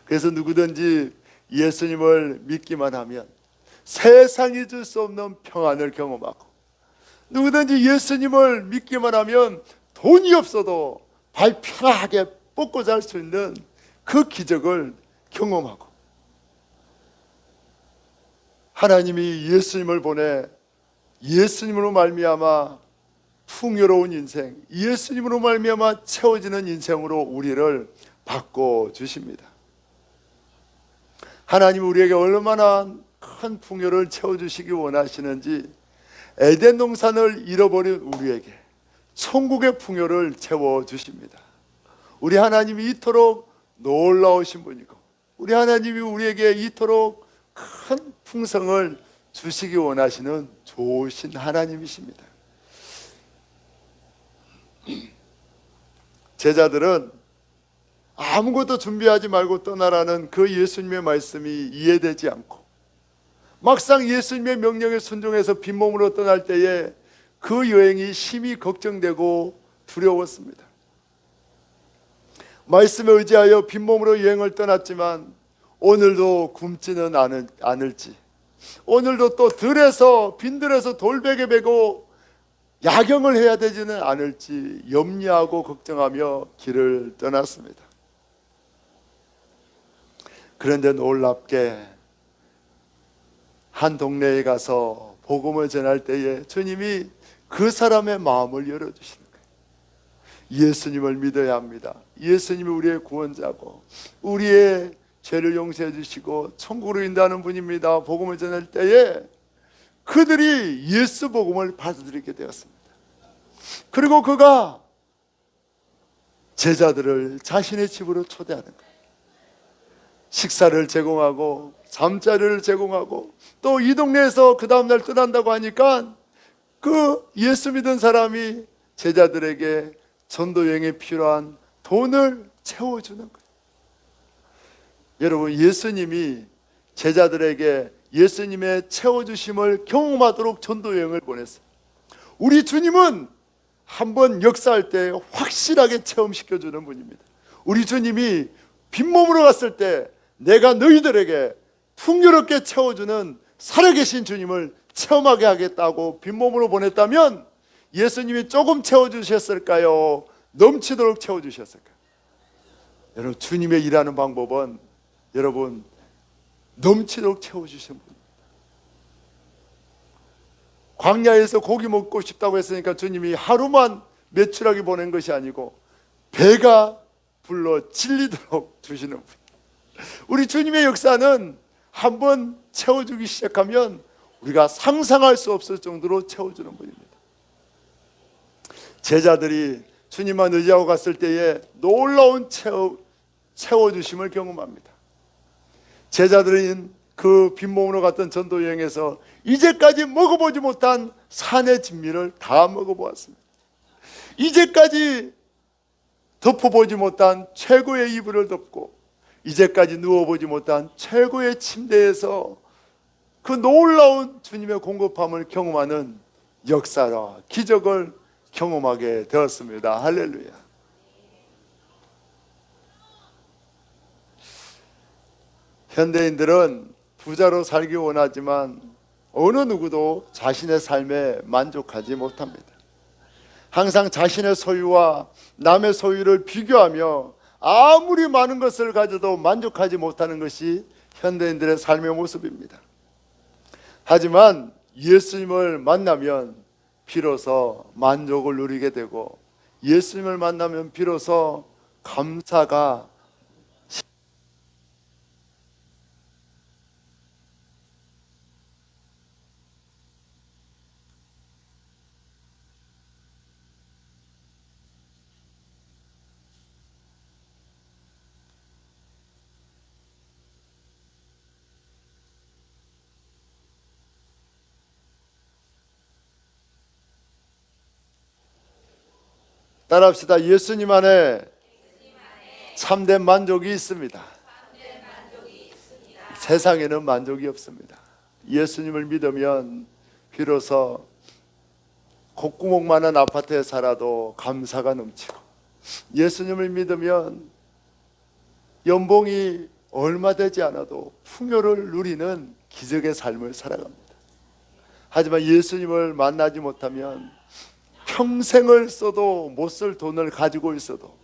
그래서 누구든지 예수님을 믿기만 하면 세상이 줄 수 없는 평안을 경험하고, 누구든지 예수님을 믿기만 하면 돈이 없어도 발 편하게 뻗고 잘 수 있는 그 기적을 경험하고, 하나님이 예수님을 보내 예수님으로 말미암아 풍요로운 인생, 예수님으로 말미암아 채워지는 인생으로 우리를 바꿔주십니다. 하나님이 우리에게 얼마나 큰 풍요를 채워주시기 원하시는지 에덴 동산을 잃어버린 우리에게 천국의 풍요를 채워주십니다. 우리 하나님이 이토록 놀라우신 분이고, 우리 하나님이 우리에게 이토록 큰 풍성을 주시기 원하시는 좋으신 하나님이십니다. 제자들은 아무것도 준비하지 말고 떠나라는 그 예수님의 말씀이 이해되지 않고, 막상 예수님의 명령에 순종해서 빈몸으로 떠날 때에 그 여행이 심히 걱정되고 두려웠습니다. 말씀에 의지하여 빈몸으로 여행을 떠났지만 오늘도 굶지는 않을지, 오늘도 또 빈들에서 돌베개 베고 야경을 해야 되지는 않을지 염려하고 걱정하며 길을 떠났습니다. 그런데 놀랍게 한 동네에 가서 복음을 전할 때에 주님이 그 사람의 마음을 열어주시는 거예요. 예수님을 믿어야 합니다. 예수님이 우리의 구원자고 우리의 죄를 용서해 주시고 천국으로 인도하는 분입니다. 복음을 전할 때에 그들이 예수 복음을 받아들이게 되었습니다. 그리고 그가 제자들을 자신의 집으로 초대하는 거예요. 식사를 제공하고 잠자리를 제공하고 또 이 동네에서 그 다음날 떠난다고 하니까 그 예수 믿은 사람이 제자들에게 전도 여행에 필요한 돈을 채워주는 거예요. 여러분, 예수님이 제자들에게 예수님의 채워주심을 경험하도록 전도 여행을 보냈어요. 우리 주님은 한번 역사할 때 확실하게 체험시켜주는 분입니다. 우리 주님이 빈몸으로 갔을 때 내가 너희들에게 풍요롭게 채워주는 살아계신 주님을 체험하게 하겠다고 빈몸으로 보냈다면 예수님이 조금 채워주셨을까요? 넘치도록 채워주셨을까요? 여러분, 주님의 일하는 방법은 여러분 넘치도록 채워주신 분. 광야에서 고기 먹고 싶다고 했으니까 주님이 하루만 매출하게 보낸 것이 아니고 배가 불러 질리도록 주시는 분. 우리 주님의 역사는 한번 채워주기 시작하면 우리가 상상할 수 없을 정도로 채워주는 분입니다. 제자들이 주님만 의지하고 갔을 때에 놀라운 채워주심을 경험합니다. 제자들은 그 빈몸으로 갔던 전도 여행에서 이제까지 먹어보지 못한 산의 진미를 다 먹어보았습니다. 이제까지 덮어보지 못한 최고의 이불을 덮고 이제까지 누워보지 못한 최고의 침대에서 그 놀라운 주님의 공급함을 경험하는 역사라 기적을 경험하게 되었습니다. 할렐루야. 현대인들은 부자로 살기 원하지만 어느 누구도 자신의 삶에 만족하지 못합니다. 항상 자신의 소유와 남의 소유를 비교하며 아무리 많은 것을 가져도 만족하지 못하는 것이 현대인들의 삶의 모습입니다. 하지만 예수님을 만나면 비로소 만족을 누리게 되고 예수님을 만나면 비로소 감사가 따라합시다. 예수님 안에 참된 만족이 있습니다. 세상에는 만족이 없습니다. 예수님을 믿으면 비로소 콧구멍만한 아파트에 살아도 감사가 넘치고 예수님을 믿으면 연봉이 얼마 되지 않아도 풍요를 누리는 기적의 삶을 살아갑니다. 하지만 예수님을 만나지 못하면 평생을 써도 못 쓸 돈을 가지고 있어도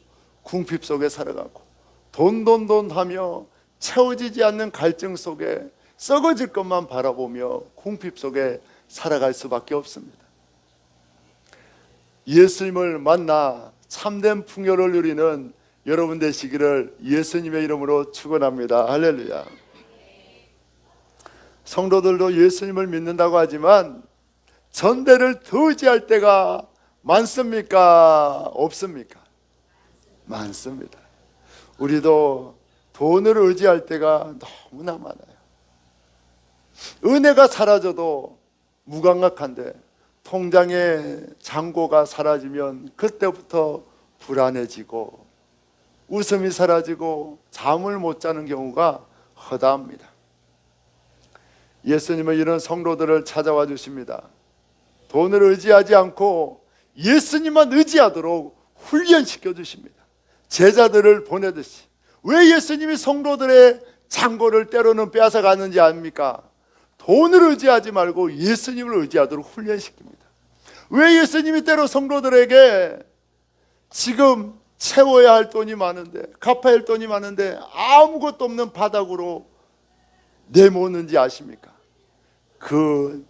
궁핍 속에 살아가고 돈 하며 채워지지 않는 갈증 속에 썩어질 것만 바라보며 궁핍 속에 살아갈 수밖에 없습니다. 예수님을 만나 참된 풍요를 누리는 여러분 되시기를 예수님의 이름으로 축원합니다. 할렐루야. 성도들도 예수님을 믿는다고 하지만 전대를 더 의지할 때가 많습니까? 없습니까? 많습니다. 우리도 돈을 의지할 때가 너무나 많아요. 은혜가 사라져도 무감각한데 통장의 잔고가 사라지면 그때부터 불안해지고 웃음이 사라지고 잠을 못 자는 경우가 허다합니다. 예수님은 이런 성도들을 찾아와 주십니다. 돈을 의지하지 않고 예수님만 의지하도록 훈련시켜 주십니다. 제자들을 보내듯이. 왜 예수님이 성도들의 잔고를 때로는 빼앗아 가는지 압니까? 돈을 의지하지 말고 예수님을 의지하도록 훈련시킵니다. 왜 예수님이 때로 성도들에게 지금 채워야 할 돈이 많은데 갚아야 할 돈이 많은데 아무것도 없는 바닥으로 내모는지 아십니까? 그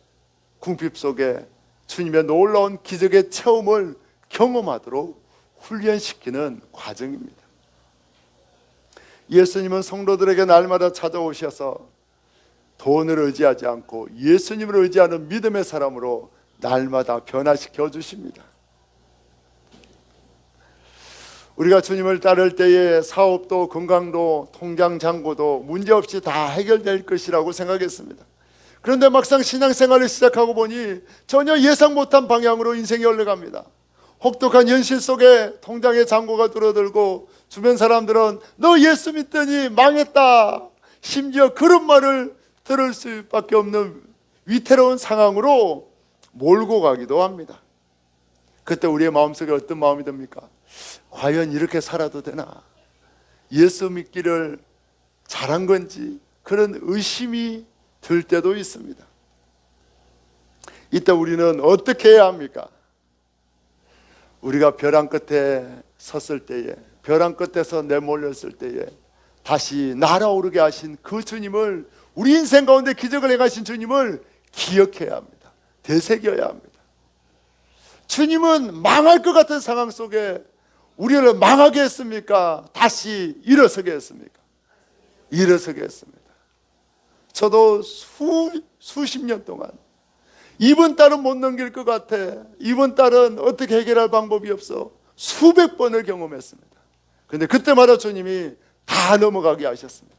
궁핍 속에 주님의 놀라운 기적의 체험을 경험하도록 훈련시키는 과정입니다. 예수님은 성도들에게 날마다 찾아오셔서 돈을 의지하지 않고 예수님을 의지하는 믿음의 사람으로 날마다 변화시켜 주십니다. 우리가 주님을 따를 때에 사업도 건강도 통장 잔고도 문제없이 다 해결될 것이라고 생각했습니다. 그런데 막상 신앙생활을 시작하고 보니 전혀 예상 못한 방향으로 인생이 흘러갑니다. 혹독한 현실 속에 통장에 잔고가 줄어들고 주변 사람들은 너 예수 믿더니 망했다, 심지어 그런 말을 들을 수밖에 없는 위태로운 상황으로 몰고 가기도 합니다. 그때 우리의 마음속에 어떤 마음이 듭니까? 과연 이렇게 살아도 되나? 예수 믿기를 잘한 건지 그런 의심이 들 때도 있습니다. 이때 우리는 어떻게 해야 합니까? 우리가 벼랑 끝에 섰을 때에, 벼랑 끝에서 내몰렸을 때에 다시 날아오르게 하신 그 주님을, 우리 인생 가운데 기적을 행하신 주님을 기억해야 합니다. 되새겨야 합니다. 주님은 망할 것 같은 상황 속에 우리를 망하게 했습니까? 다시 일어서게 했습니까? 일어서게 했습니다. 저도 수십 년 동안 이번 달은 못 넘길 것 같아, 이번 달은 어떻게 해결할 방법이 없어, 수백 번을 경험했습니다. 그런데 그때마다 주님이 다 넘어가게 하셨습니다.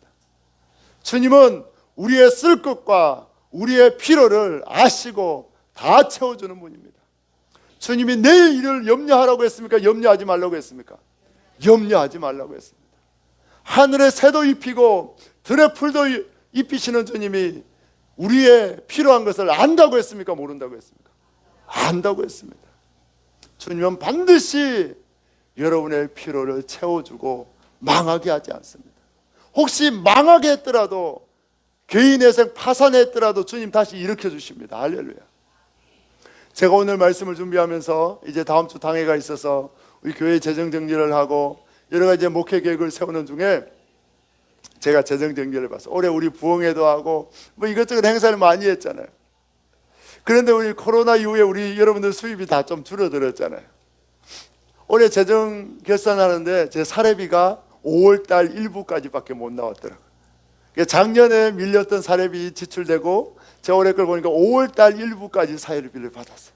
주님은 우리의 쓸 것과 우리의 필요를 아시고 다 채워주는 분입니다. 주님이 내일 일을 염려하라고 했습니까? 염려하지 말라고 했습니까? 염려하지 말라고 했습니다. 하늘에 새도 입히고 들에 풀도 입히시는 주님이 우리의 필요한 것을 안다고 했습니까? 모른다고 했습니까? 안다고 했습니다. 주님은 반드시 여러분의 필요를 채워주고 망하게 하지 않습니다. 혹시 망하게 했더라도, 개인의 생 파산했더라도 주님 다시 일으켜 주십니다. 할렐루야. 제가 오늘 말씀을 준비하면서 이제 다음 주 당회가 있어서 우리 교회 재정 정리를 하고 여러 가지 목회 계획을 세우는 중에 제가 재정 정리를 봤어요. 올해 우리 부흥회도 하고 뭐 이것저것 행사를 많이 했잖아요. 그런데 우리 코로나 이후에 우리 여러분들 수입이 다 좀 줄어들었잖아요. 올해 재정 결산하는데 제 사례비가 5월달 일부까지밖에 못 나왔더라고요. 작년에 밀렸던 사례비 지출되고 제가 올해 걸 보니까 5월달 일부까지 사례비를 받았어요.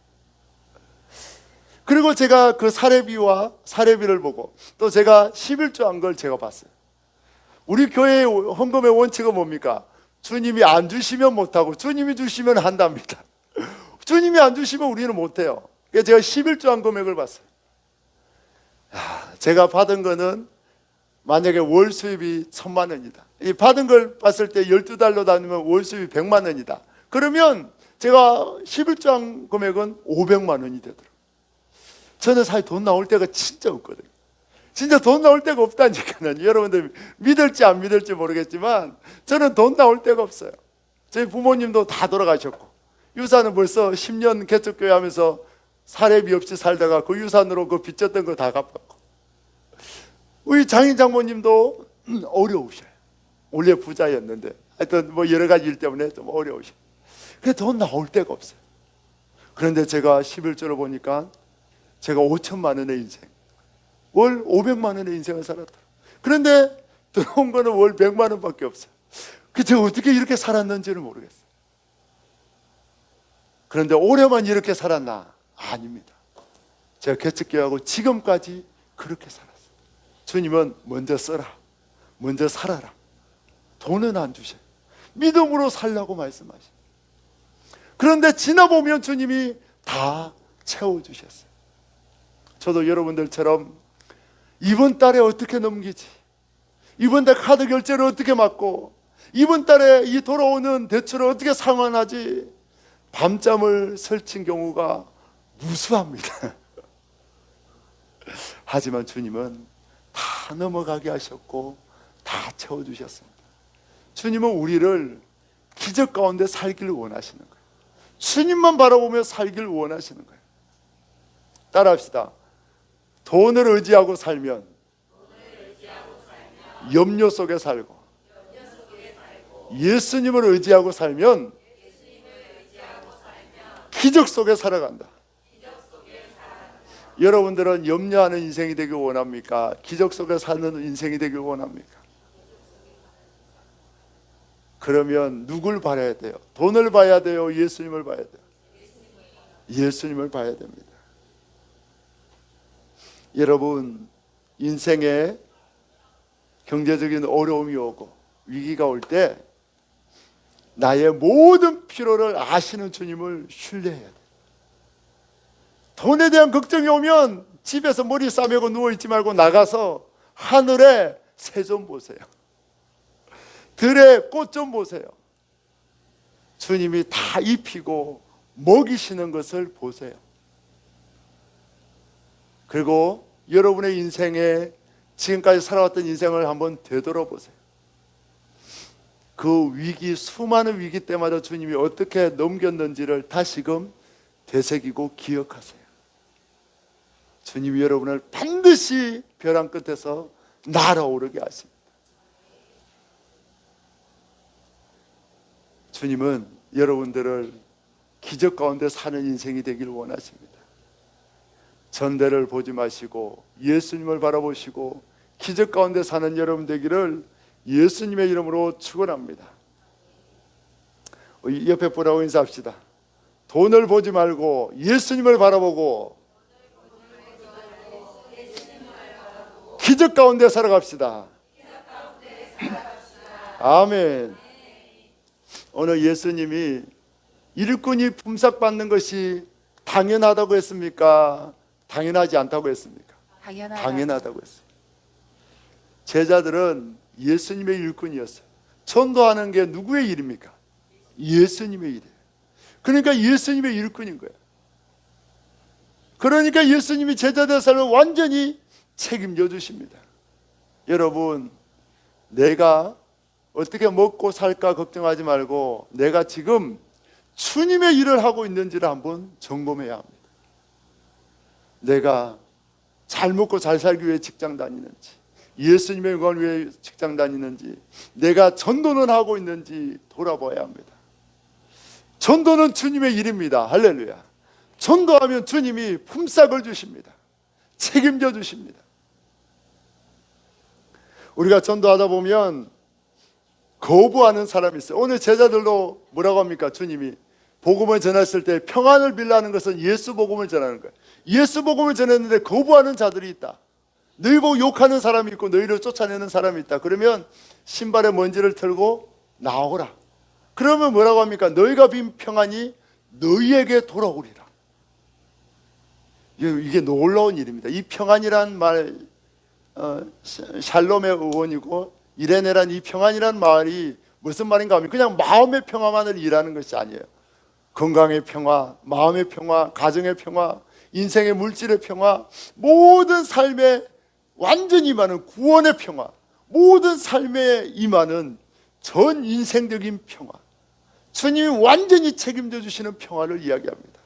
그리고 제가 그 사례비와 사례비를 보고 또 제가 11조 한 걸 제가 봤어요. 우리 교회의 헌금의 원칙은 뭡니까? 주님이 안 주시면 못하고 주님이 주시면 한답니다. 주님이 안 주시면 우리는 못해요. 그래서 제가 11조 한 금액을 봤어요. 제가 받은 거는 만약에 월 수입이 1,000만 원이다. 이 받은 걸 봤을 때 12달로 나누면 월 수입이 100만 원이다. 그러면 제가 11조 한 금액은 500만 원이 되더라고요. 저는 사실 돈 나올 때가 진짜 없거든요. 진짜 돈 나올 데가 없다니까요. 여러분들 믿을지 안 믿을지 모르겠지만 저는 돈 나올 데가 없어요. 저희 부모님도 다 돌아가셨고 유산은 벌써 10년 개척교회 하면서 사례비 없이 살다가 그 유산으로 그 빚졌던 거 다 갚았고, 우리 장인 장모님도 어려우셔요. 원래 부자였는데 하여튼 뭐 여러 가지 일 때문에 좀 어려우셔요. 그래서 돈 나올 데가 없어요. 그런데 제가 11조를 보니까 제가 5천만 원의 인생, 월 500만 원의 인생을 살았다. 그런데 들어온 거는 월 100만 원밖에 없어요. 제가 어떻게 이렇게 살았는지를 모르겠어요. 그런데 올해만 이렇게 살았나? 아닙니다. 제가 개척교회하고 지금까지 그렇게 살았어요. 주님은 먼저 써라, 먼저 살아라. 돈은 안 주셔요. 믿음으로 살라고 말씀하셔요. 그런데 지나보면 주님이 다 채워주셨어요. 저도 여러분들처럼 이번 달에 어떻게 넘기지, 이번 달 카드 결제를 어떻게 막고, 이번 달에 이 돌아오는 대출을 어떻게 상환하지, 밤잠을 설친 경우가 무수합니다. 하지만 주님은 다 넘어가게 하셨고 다 채워주셨습니다. 주님은 우리를 기적 가운데 살기를 원하시는 거예요. 주님만 바라보며 살기를 원하시는 거예요. 따라합시다. 돈을 의지하고 살면 염려 속에 살고, 예수님을 의지하고 살면 기적 속에 살아간다. 여러분들은 염려하는 인생이 되길 원합니까? 기적 속에 사는 인생이 되길 원합니까? 그러면 누굴 봐야 돼요? 돈을 봐야 돼요? 예수님을 봐야 돼요? 예수님을 봐야 됩니다. 여러분, 인생에 경제적인 어려움이 오고 위기가 올 때 나의 모든 필요를 아시는 주님을 신뢰해야 돼요. 돈에 대한 걱정이 오면 집에서 머리 싸매고 누워있지 말고 나가서 하늘에 새 좀 보세요. 들에 꽃 좀 보세요. 주님이 다 입히고 먹이시는 것을 보세요. 그리고 여러분의 인생에 지금까지 살아왔던 인생을 한번 되돌아보세요. 그 위기, 수많은 위기 때마다 주님이 어떻게 넘겼는지를 다시금 되새기고 기억하세요. 주님이 여러분을 반드시 벼랑 끝에서 날아오르게 하십니다. 주님은 여러분들을 기적 가운데 사는 인생이 되길 원하십니다. 전대를 보지 마시고 예수님을 바라보시고 기적 가운데 사는 여러분 되기를 예수님의 이름으로 축원합니다. 옆에 분하고 인사합시다. 돈을 보지 말고 예수님을 바라보고 기적 가운데 살아갑시다. 아멘. 오늘 예수님이 일꾼이 품삯받는 것이 당연하다고 했습니까? 당연하지 않다고 했습니까? 당연하다고 했어요. 제자들은 예수님의 일꾼이었어요. 전도하는 게 누구의 일입니까? 예수님의 일이에요. 그러니까 예수님의 일꾼인 거예요. 그러니까 예수님이 제자들의 삶을 완전히 책임져 주십니다. 여러분, 내가 어떻게 먹고 살까 걱정하지 말고 내가 지금 주님의 일을 하고 있는지를 한번 점검해야 합니다. 내가 잘 먹고 잘 살기 위해 직장 다니는지, 예수님의 영광을 위해 직장 다니는지, 내가 전도는 하고 있는지 돌아봐야 합니다. 전도는 주님의 일입니다. 할렐루야. 전도하면 주님이 품삯을 주십니다. 책임져 주십니다. 우리가 전도하다 보면 거부하는 사람이 있어요. 오늘 제자들도 뭐라고 합니까? 주님이 복음을 전했을 때 평안을 빌라는 것은 예수 복음을 전하는 거예요. 예수 복음을 전했는데 거부하는 자들이 있다. 너희 보고 욕하는 사람이 있고 너희를 쫓아내는 사람이 있다. 그러면 신발에 먼지를 털고 나오라. 그러면 뭐라고 합니까? 너희가 빈 평안이 너희에게 돌아오리라. 이게 놀라운 일입니다. 이 평안이란 말, 샬롬의 의원이고 이레네란 이 평안이란 말이 무슨 말인가 하면 그냥 마음의 평화만을 일하는 것이 아니에요. 건강의 평화, 마음의 평화, 가정의 평화, 인생의 물질의 평화, 모든 삶에 완전히 임하는 구원의 평화, 모든 삶에 임하는 전 인생적인 평화, 주님이 완전히 책임져 주시는 평화를 이야기합니다.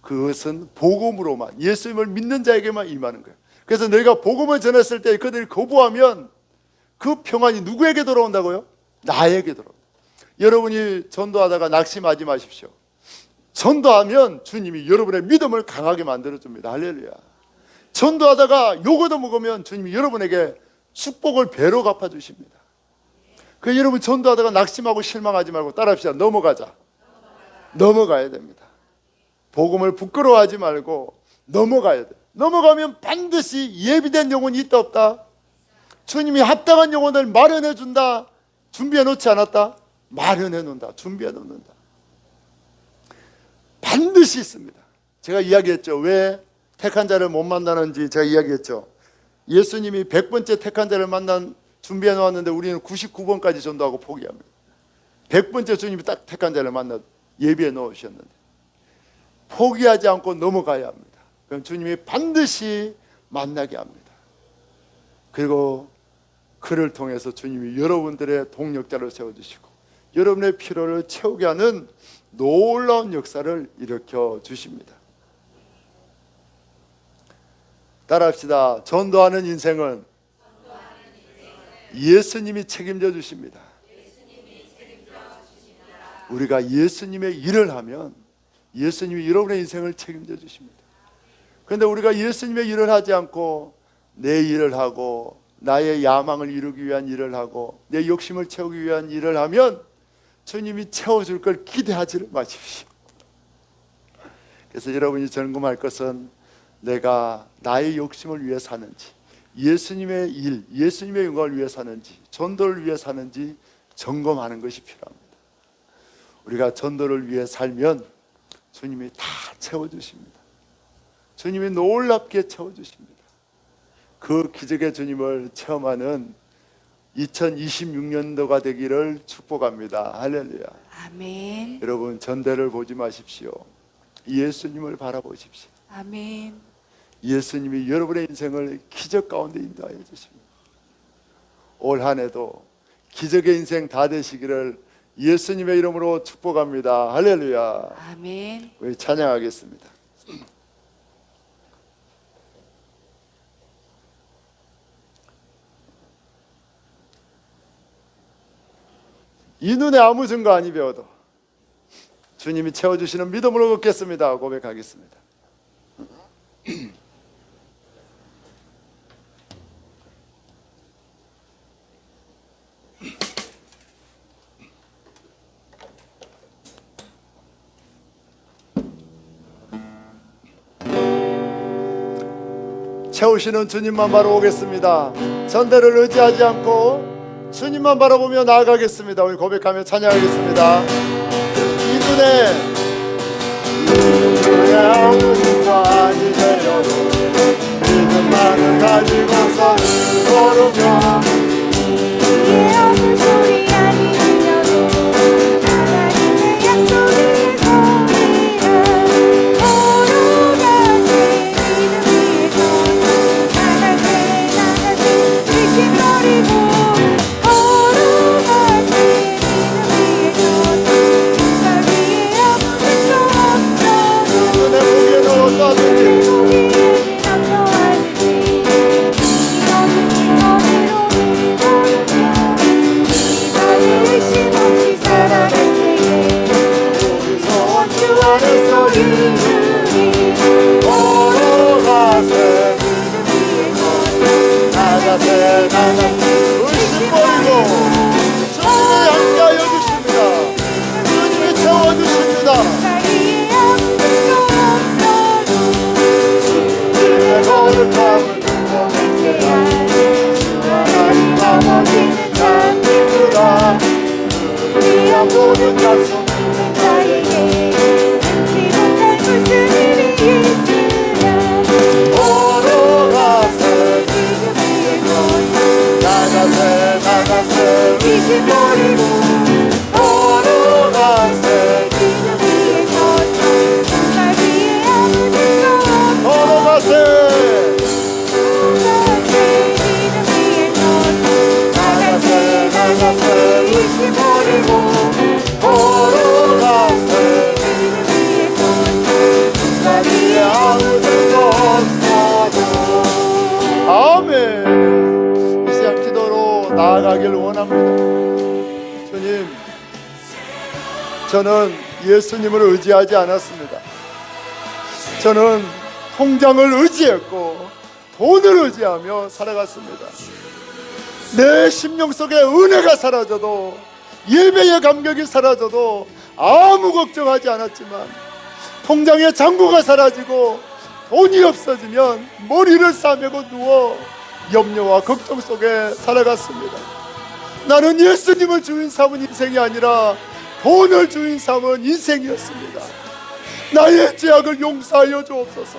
그것은 복음으로만, 예수님을 믿는 자에게만 임하는 거예요. 그래서 너희가 복음을 전했을 때 그들이 거부하면 그 평안이 누구에게 돌아온다고요? 나에게 돌아온다. 여러분이 전도하다가 낙심하지 마십시오. 전도하면 주님이 여러분의 믿음을 강하게 만들어줍니다. 할렐루야. 전도하다가 욕 얻어먹으면 주님이 여러분에게 축복을 배로 갚아주십니다. 그 여러분 전도하다가 낙심하고 실망하지 말고 따라합시다. 넘어가자. 넘어가야 됩니다. 복음을 부끄러워하지 말고 넘어가야 돼. 넘어가면 반드시 예비된 영혼이 있다 없다? 주님이 합당한 영혼을 마련해 준다. 준비해 놓지 않았다? 마련해 놓는다. 준비해 놓는다. 반드시 있습니다. 제가 이야기했죠. 왜 택한 자를 못 만나는지 제가 이야기했죠. 예수님이 100번째 택한 자를 준비해 놓았는데 우리는 99번까지 전도하고 포기합니다. 100번째 주님이 딱 택한 자를 예비해 놓으셨는데 포기하지 않고 넘어가야 합니다. 그럼 주님이 반드시 만나게 합니다. 그리고 그를 통해서 주님이 여러분들의 동력자를 세워주시고 여러분의 필요를 채우게 하는 놀라운 역사를 일으켜 주십니다. 따라합시다. 전도하는 인생은 예수님이 책임져 주십니다. 우리가 예수님의 일을 하면 예수님이 여러분의 인생을 책임져 주십니다. 그런데 우리가 예수님의 일을 하지 않고 내 일을 하고 나의 야망을 이루기 위한 일을 하고 내 욕심을 채우기 위한 일을 하면 주님이 채워줄 걸 기대하지를 마십시오. 그래서 여러분이 점검할 것은 내가 나의 욕심을 위해 사는지, 예수님의 일, 예수님의 영광을 위해 사는지, 전도를 위해 사는지 점검하는 것이 필요합니다. 우리가 전도를 위해 살면 주님이 다 채워주십니다. 주님이 놀랍게 채워주십니다. 그 기적의 주님을 체험하는 2026년도가 되기를 축복합니다. 할렐루야. 아멘. 여러분, 전대를 보지 마십시오. 예수님을 바라보십시오. 아멘. 예수님이 여러분의 인생을 기적 가운데 인도하여 주십니다. 올 한 해도 기적의 인생 다 되시기를 예수님의 이름으로 축복합니다. 할렐루야. 아멘. 우리 찬양하겠습니다. 이 눈에 아무 증거 아니 배워도 주님이 채워주시는 믿음으로 걷겠습니다. 고백하겠습니다. 채우시는 주님만 바라보겠습니다. 전대를 의지하지 않고 주님만 바라보며 나아가겠습니다. 우리 고백하며 찬양하겠습니다. 이 눈에 아무 증거 아니 되려도 믿음만을 가지고서 걸으며 이의 없는 소리 아니 들려도 하나님의 약속을 거리라. 걸어가세 믿음 위에서 나가세 의심거리고 걸어가세 믿음 위에서 날 위에 아무 증거 없어도 눈에 보기에 넣었다든지 걸어가세 나가세 의심버리고 주님이 함께하여 주십니다. 주님이 채워주십니다. 내 거룩함을 두고 하나님 아버지는 참 믿으라. 우리의 모든 약속 믿는 자에게 걸어가세 나가세 의심버리고 걸어가세 걸어가세 나가세 의심버리고 걸어가세 나 위에 아무 증거 없어도. 아멘. 이 시간 기도로 나아가길 원합니다. 주님, 저는 예수님을 의지하지 않았습니다. 저는 통장을 의지했고 돈을 의지하며 살아갔습니다. 내 심령 속에 은혜가 사라져도, 예배의 감격이 사라져도 아무 걱정하지 않았지만 통장에 잔고가 사라지고 돈이 없어지면 머리를 싸매고 누워 염려와 걱정 속에 살아갔습니다. 나는 예수님을 주인 삼은 인생이 아니라 돈을 주인 삼은 인생이었습니다. 나의 죄악을 용서하여 주옵소서.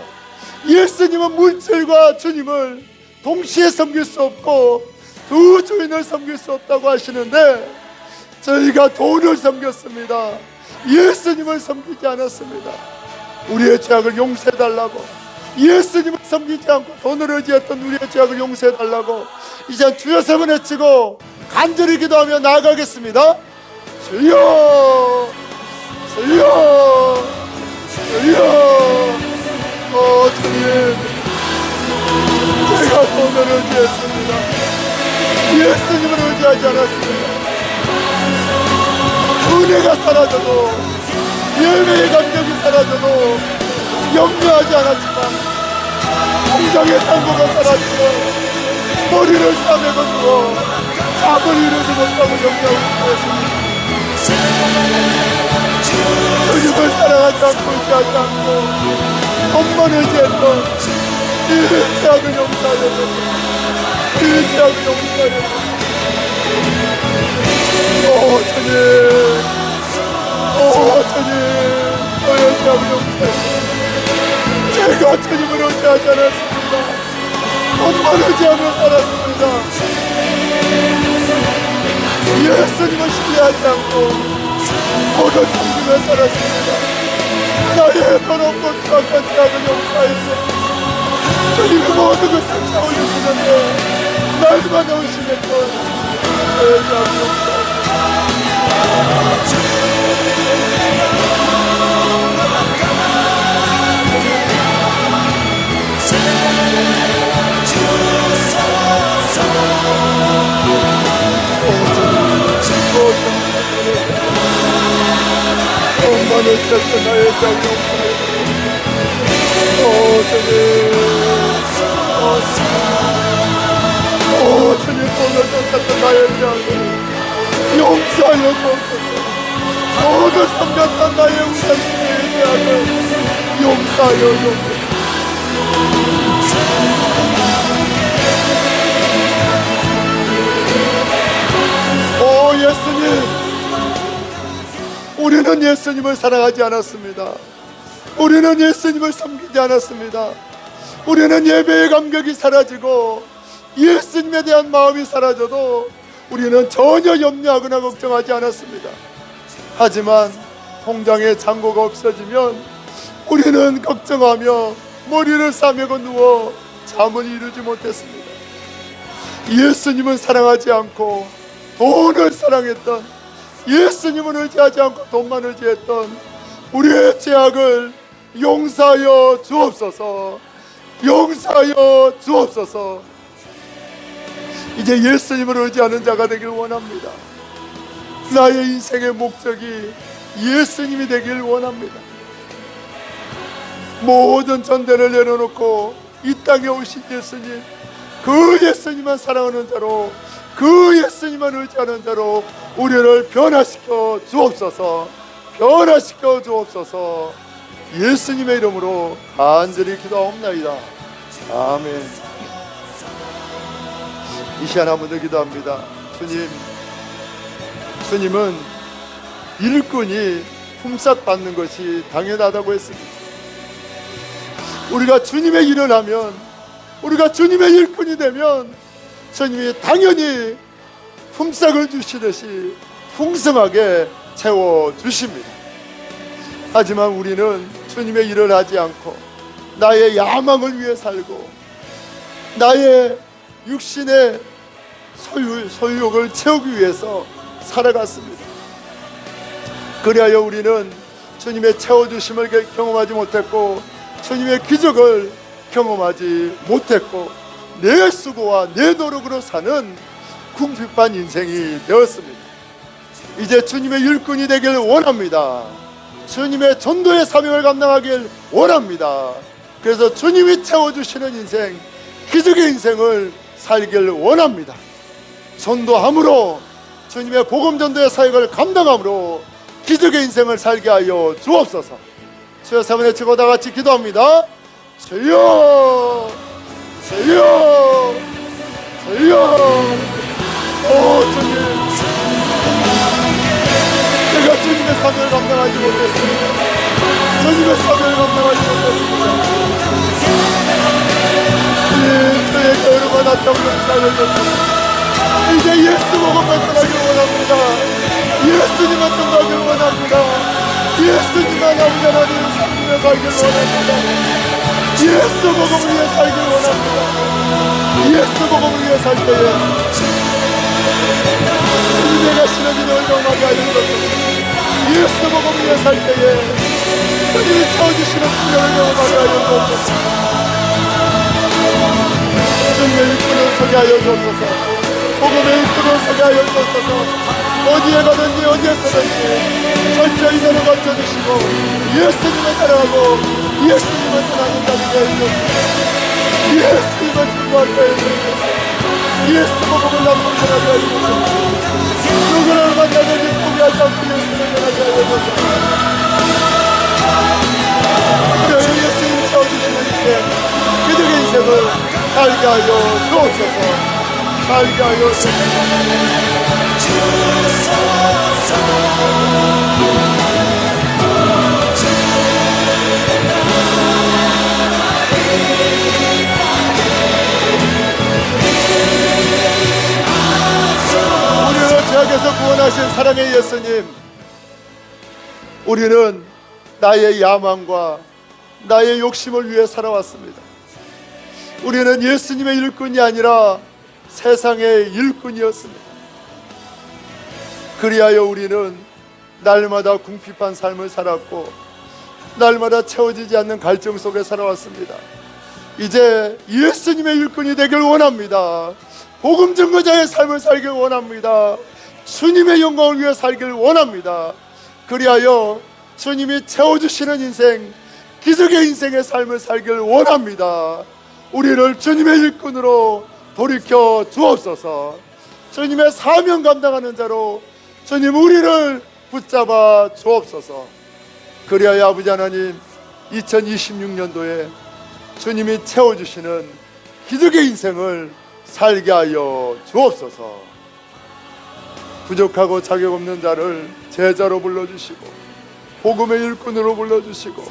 예수님은 물질과 주님을 동시에 섬길 수 없고 두 주인을 섬길 수 없다고 하시는데, 저희가 돈을 섬겼습니다. 예수님을 섬기지 않았습니다. 우리의 죄악을 용서해달라고, 예수님을 섬기지 않고 돈을 의지했던 우리의 죄악을 용서해달라고 이제 주여 세 번 외치고 간절히 기도하며 나아가겠습니다. 주여, 주여, 주여. 주님, 제가 돈을 의지했습니다. 예수님을 의지하지 않았습니다. 은혜가 사라져도, 예배의 감격이 사라져도 염려하지 않았지만 통장의 잔고가 사라지고 머리를 싸매고 누워 잠을 이루지 못하고 염려하고 있습니다. 주님을 사랑하지 않고 의지하지 않고 돈만 의지했던 이 죄악을 용서하여서 이 죄악을 용서하여서 주님, 주님, 저의 죄악을 용서하여서 제가 주님을 의지하지 않았습니다. 돈만 의지하며 살았습니다. 예수님을 신뢰하지 않고 모든 섬기며 살았습니다. 나의 더럽고 추악한 죄악을 용서하여서 주님이 모든 것을 채워주시는데 날만 넣으시겠던 저의 죄악을 용서하여서 엄마는 찾던 나의 죄악을 용서하여서 주님 오늘도 찾던 나의 죄악을 용서하여 주옵소서. 모두 섬겼던 나의 우상숭배의 죄악을 용서하여 주옵소서. 오 예수님, 우리는 예수님을 사랑하지 않았습니다. 우리는 예수님을 섬기지 않았습니다. 우리는 예배의 감격이 사라지고 예수님에 대한 마음이 사라져도 우리는 전혀 염려하거나 걱정하지 않았습니다. 하지만 통장에 잔고가 없어지면 우리는 걱정하며 머리를 싸매고 누워 잠을 이루지 못했습니다. 예수님은 사랑하지 않고 돈을 사랑했던, 예수님을 의지하지 않고 돈만 의지했던 우리의 죄악을 용서하여 주옵소서. 용서하여 주옵소서. 이제 예수님을 의지하는 자가 되길 원합니다. 나의 인생의 목적이 예수님이 되길 원합니다. 모든 전대를 내려놓고 이 땅에 오신 예수님, 그 예수님만 사랑하는 자로, 그 예수님만 의지하는 자로 우리를 변화시켜 주옵소서. 변화시켜 주옵소서. 예수님의 이름으로 간절히 기도하옵나이다. 아멘. 이 시간 한번 더 기도합니다. 주님은 일꾼이 품삯받는 것이 당연하다고 했습니다. 우리가 주님의 일을 하면, 우리가 주님의 일꾼이 되면 주님이 당연히 품삯을 주시듯이 풍성하게 채워주십니다. 하지만 우리는 주님의 일을 하지 않고 나의 야망을 위해 살고 나의 육신의 소유욕을 채우기 위해서 살아갔습니다. 그리하여 우리는 주님의 채워주심을 경험하지 못했고 주님의 기적을 경험하지 못했고 내 수고와 내 노력으로 사는 궁핍한 인생이 되었습니다. 이제 주님의 일꾼이 되길 원합니다. 주님의 전도의 사명을 감당하길 원합니다. 그래서 주님이 채워주시는 인생, 기적의 인생을 살길 원합니다. 전도함으로, 주님의 복음 전도의 사역을 감당함으로 기적의 인생을 살게 하여 주옵소서. 주여 세 번 외치고 다 같이 기도합니다. 주여, 주여, 주여. 주님, 내가 주님의 사명을 감당하지 못했습니다. 주님의 사명을 감당하지 못했습니다. 저의 게으름과 나태함을 살려줬습니다. 이제 예수 복음만 전하기를 원합니다. 예수님만 전하기를 원합니다. 예수님만 아버지 하나님 섬기며 살기를 원합니다. 예수 복음을 위해 살기를 원합니다. 예수 복음을 위해 살 때에 주님의 가시는 인을 경험하게 하여 주옵소서. 예수 복음을 위해 살 때에 주님이 채워주시는 풍경을 경험하게 하여 주옵소서. 주님의 일꾼을 서게 하여 주옵소서. 복음의 일꾼을 서게 하여 주옵소서. 어디에 가든지 어디에서든지 철저히 너를 갖춰주시고 예수님을 따라가고 예수님을 전하는 자들이 되어 주옵소서. 예수님을 증거하게 하여 주옵소서. 예수 복음을 나누고 전하게 하여 주옵소서. 누구를 만나든지 포기하지 않고 예수를 전하게 하여 주옵소서. 우리 예수님 채워주시는 인생, 그들의 인생을 살게 하여 주옵소서. 살게 하여 주옵소서. 우리를 죄악에서 구원하신 사랑의 예수님, 우리는 나의 야망과 나의 욕심을 위해 살아왔습니다. 우리는 예수님의 일꾼이 아니라 세상의 일꾼이었습니다. 그리하여 우리는 날마다 궁핍한 삶을 살았고 날마다 채워지지 않는 갈증 속에 살아왔습니다. 이제 예수님의 일꾼이 되길 원합니다. 복음 증거자의 삶을 살길 원합니다. 주님의 영광을 위해 살길 원합니다. 그리하여 주님이 채워주시는 인생, 기적의 인생의 삶을 살길 원합니다. 우리를 주님의 일꾼으로 돌이켜 주옵소서. 주님의 사명 감당하는 자로 주님 우리를 붙잡아 주옵소서. 그리하여 아버지 하나님, 2026년도에 주님이 채워주시는 기적의 인생을 살게 하여 주옵소서. 부족하고 자격 없는 자를 제자로 불러주시고 복음의 일꾼으로 불러주시고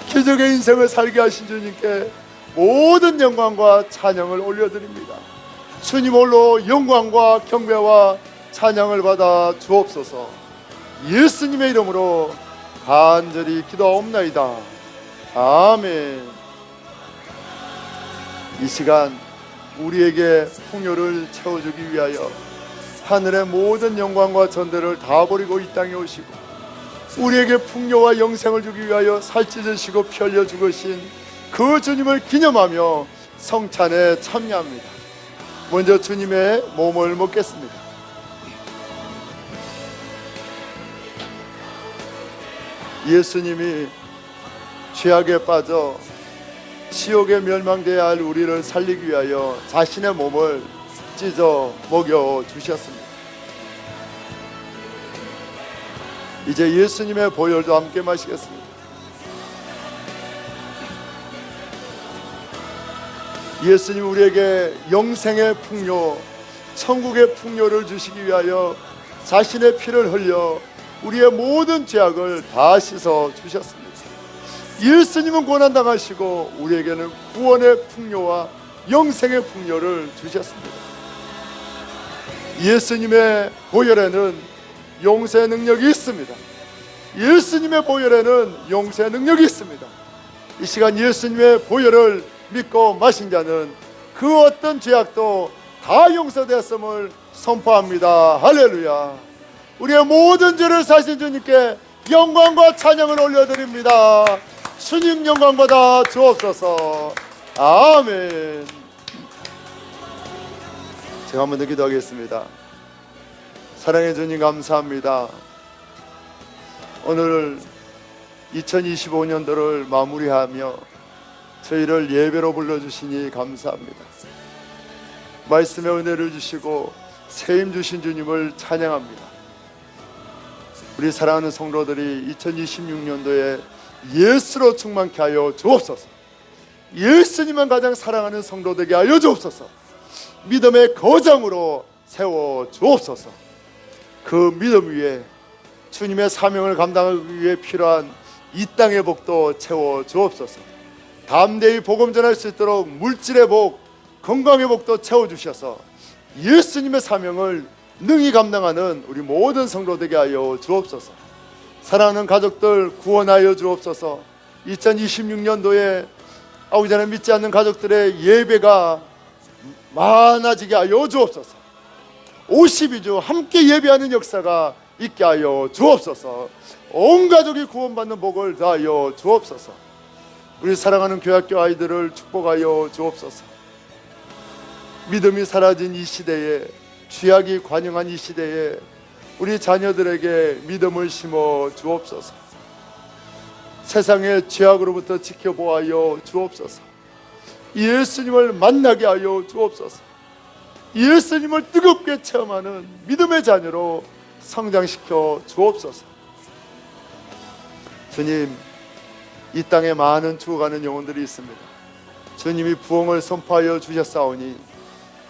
기적의 인생을 살게 하신 주님께 모든 영광과 찬양을 올려드립니다. 주님 홀로 영광과 경배와 찬양을 받아 주옵소서. 예수님의 이름으로 간절히 기도하옵나이다. 아멘. 이 시간 우리에게 풍요를 채워주기 위하여 하늘의 모든 영광과 전대를 다 버리고 이 땅에 오시고 우리에게 풍요와 영생을 주기 위하여 살찌으시고 피 흘려 죽으신 그 주님을 기념하며 성찬에 참여합니다. 먼저 주님의 몸을 먹겠습니다. 예수님이 죄악에 빠져 지옥에 멸망되어야 할 우리를 살리기 위하여 자신의 몸을 찢어 먹여 주셨습니다. 이제 예수님의 보혈도 함께 마시겠습니다. 예수님 우리에게 영생의 풍요, 천국의 풍요를 주시기 위하여 자신의 피를 흘려 우리의 모든 죄악을 다 씻어 주셨습니다. 예수님은 고난당하시고 우리에게는 구원의 풍요와 영생의 풍요를 주셨습니다. 예수님의 보혈에는 용서의 능력이 있습니다. 예수님의 보혈에는 용서의 능력이 있습니다. 이 시간 예수님의 보혈을 믿고 마신 자는 그 어떤 죄악도 다 용서되었음을 선포합니다. 할렐루야. 우리의 모든 죄를 사신 주님께 영광과 찬양을 올려드립니다. 주님 영광 받아 주옵소서. 아멘. 제가 한번 더 기도하겠습니다. 사랑해 주님 감사합니다. 오늘 2025년도를 마무리하며 저희를 예배로 불러주시니 감사합니다. 말씀의 은혜를 주시고 세임 주신 주님을 찬양합니다. 우리 사랑하는 성도들이 2026년도에 예수로 충만케 하여 주옵소서. 예수님만 가장 사랑하는 성도 되게 하여 주옵소서. 믿음의 거장으로 세워 주옵소서. 그 믿음 위에 주님의 사명을 감당하기 위해 필요한 이 땅의 복도 채워 주옵소서. 담대히 복음 전할 수 있도록 물질의 복, 건강의 복도 채워 주셔서 예수님의 사명을 능히 감당하는 우리 모든 성도 되게 하여 주옵소서. 사랑하는 가족들 구원하여 주옵소서. 2026년도에 아버지 하나님 믿지 않는 가족들의 예배가 많아지게 하여 주옵소서. 52주 함께 예배하는 역사가 있게 하여 주옵소서. 온 가족이 구원받는 복을 다하여 주옵소서. 우리 사랑하는 교학교 아이들을 축복하여 주옵소서. 믿음이 사라진 이 시대에, 죄악이 관영한 이 시대에 우리 자녀들에게 믿음을 심어 주옵소서. 세상의 죄악으로부터 지켜보아여 주옵소서. 예수님을 만나게 하여 주옵소서. 예수님을 뜨겁게 체험하는 믿음의 자녀로 성장시켜 주옵소서. 주님, 이 땅에 많은 죽어가는 영혼들이 있습니다. 주님이 부흥을 선포하여 주셨사오니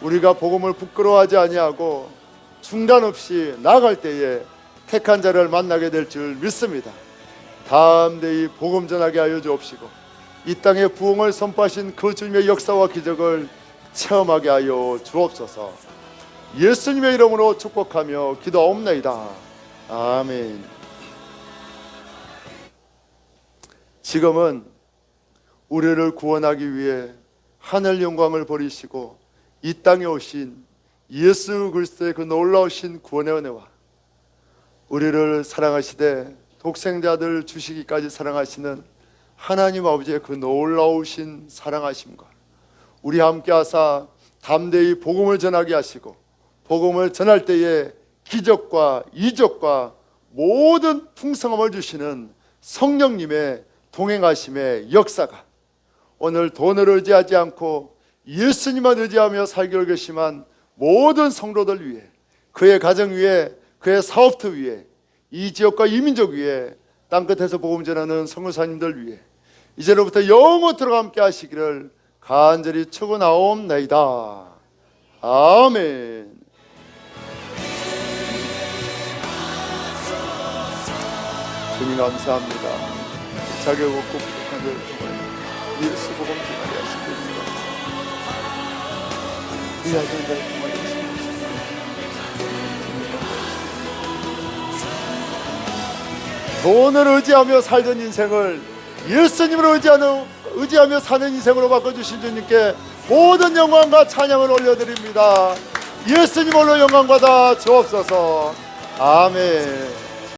우리가 복음을 부끄러워하지 아니하고 중단 없이 나아갈 때에 택한 자를 만나게 될 줄 믿습니다. 담대히 복음 전하게 하여 주옵시고 이 땅에 부흥을 선포하신 그 주님의 역사와 기적을 체험하게 하여 주옵소서. 예수님의 이름으로 축복하며 기도하옵나이다. 아멘. 지금은 우리를 구원하기 위해 하늘 영광을 버리시고 이 땅에 오신 예수 그리스도의 그 놀라우신 구원의 은혜와 우리를 사랑하시되 독생자들 주시기까지 사랑하시는 하나님 아버지의 그 놀라우신 사랑하심과 우리 함께 하사 담대히 복음을 전하게 하시고 복음을 전할 때에 기적과 이적과 모든 풍성함을 주시는 성령님의 동행하심의 역사가 오늘 돈을 의지하지 않고 예수님만 의지하며 살기로 결심한 모든 성도들 위해, 그의 가정 위에, 그의 사업터 위에, 이 지역과 이 민족 위에, 땅끝에서 복음 전하는 선교사님들 위해 이제로부터 영원토록 함께 하시기를 간절히 축원하옵나이다. 아멘. 주님 감사합니다. 자격 없고 부족한 들 통하여 예수 복음 전하게 하시옵소서. 이 아들들 통하여 돈을 의지하며 살던 인생을 예수님을 의지하며 사는 인생으로 바꿔주신 주님께 모든 영광과 찬양을 올려드립니다. 예수님 홀로 영광 받아 주옵소서. 아멘.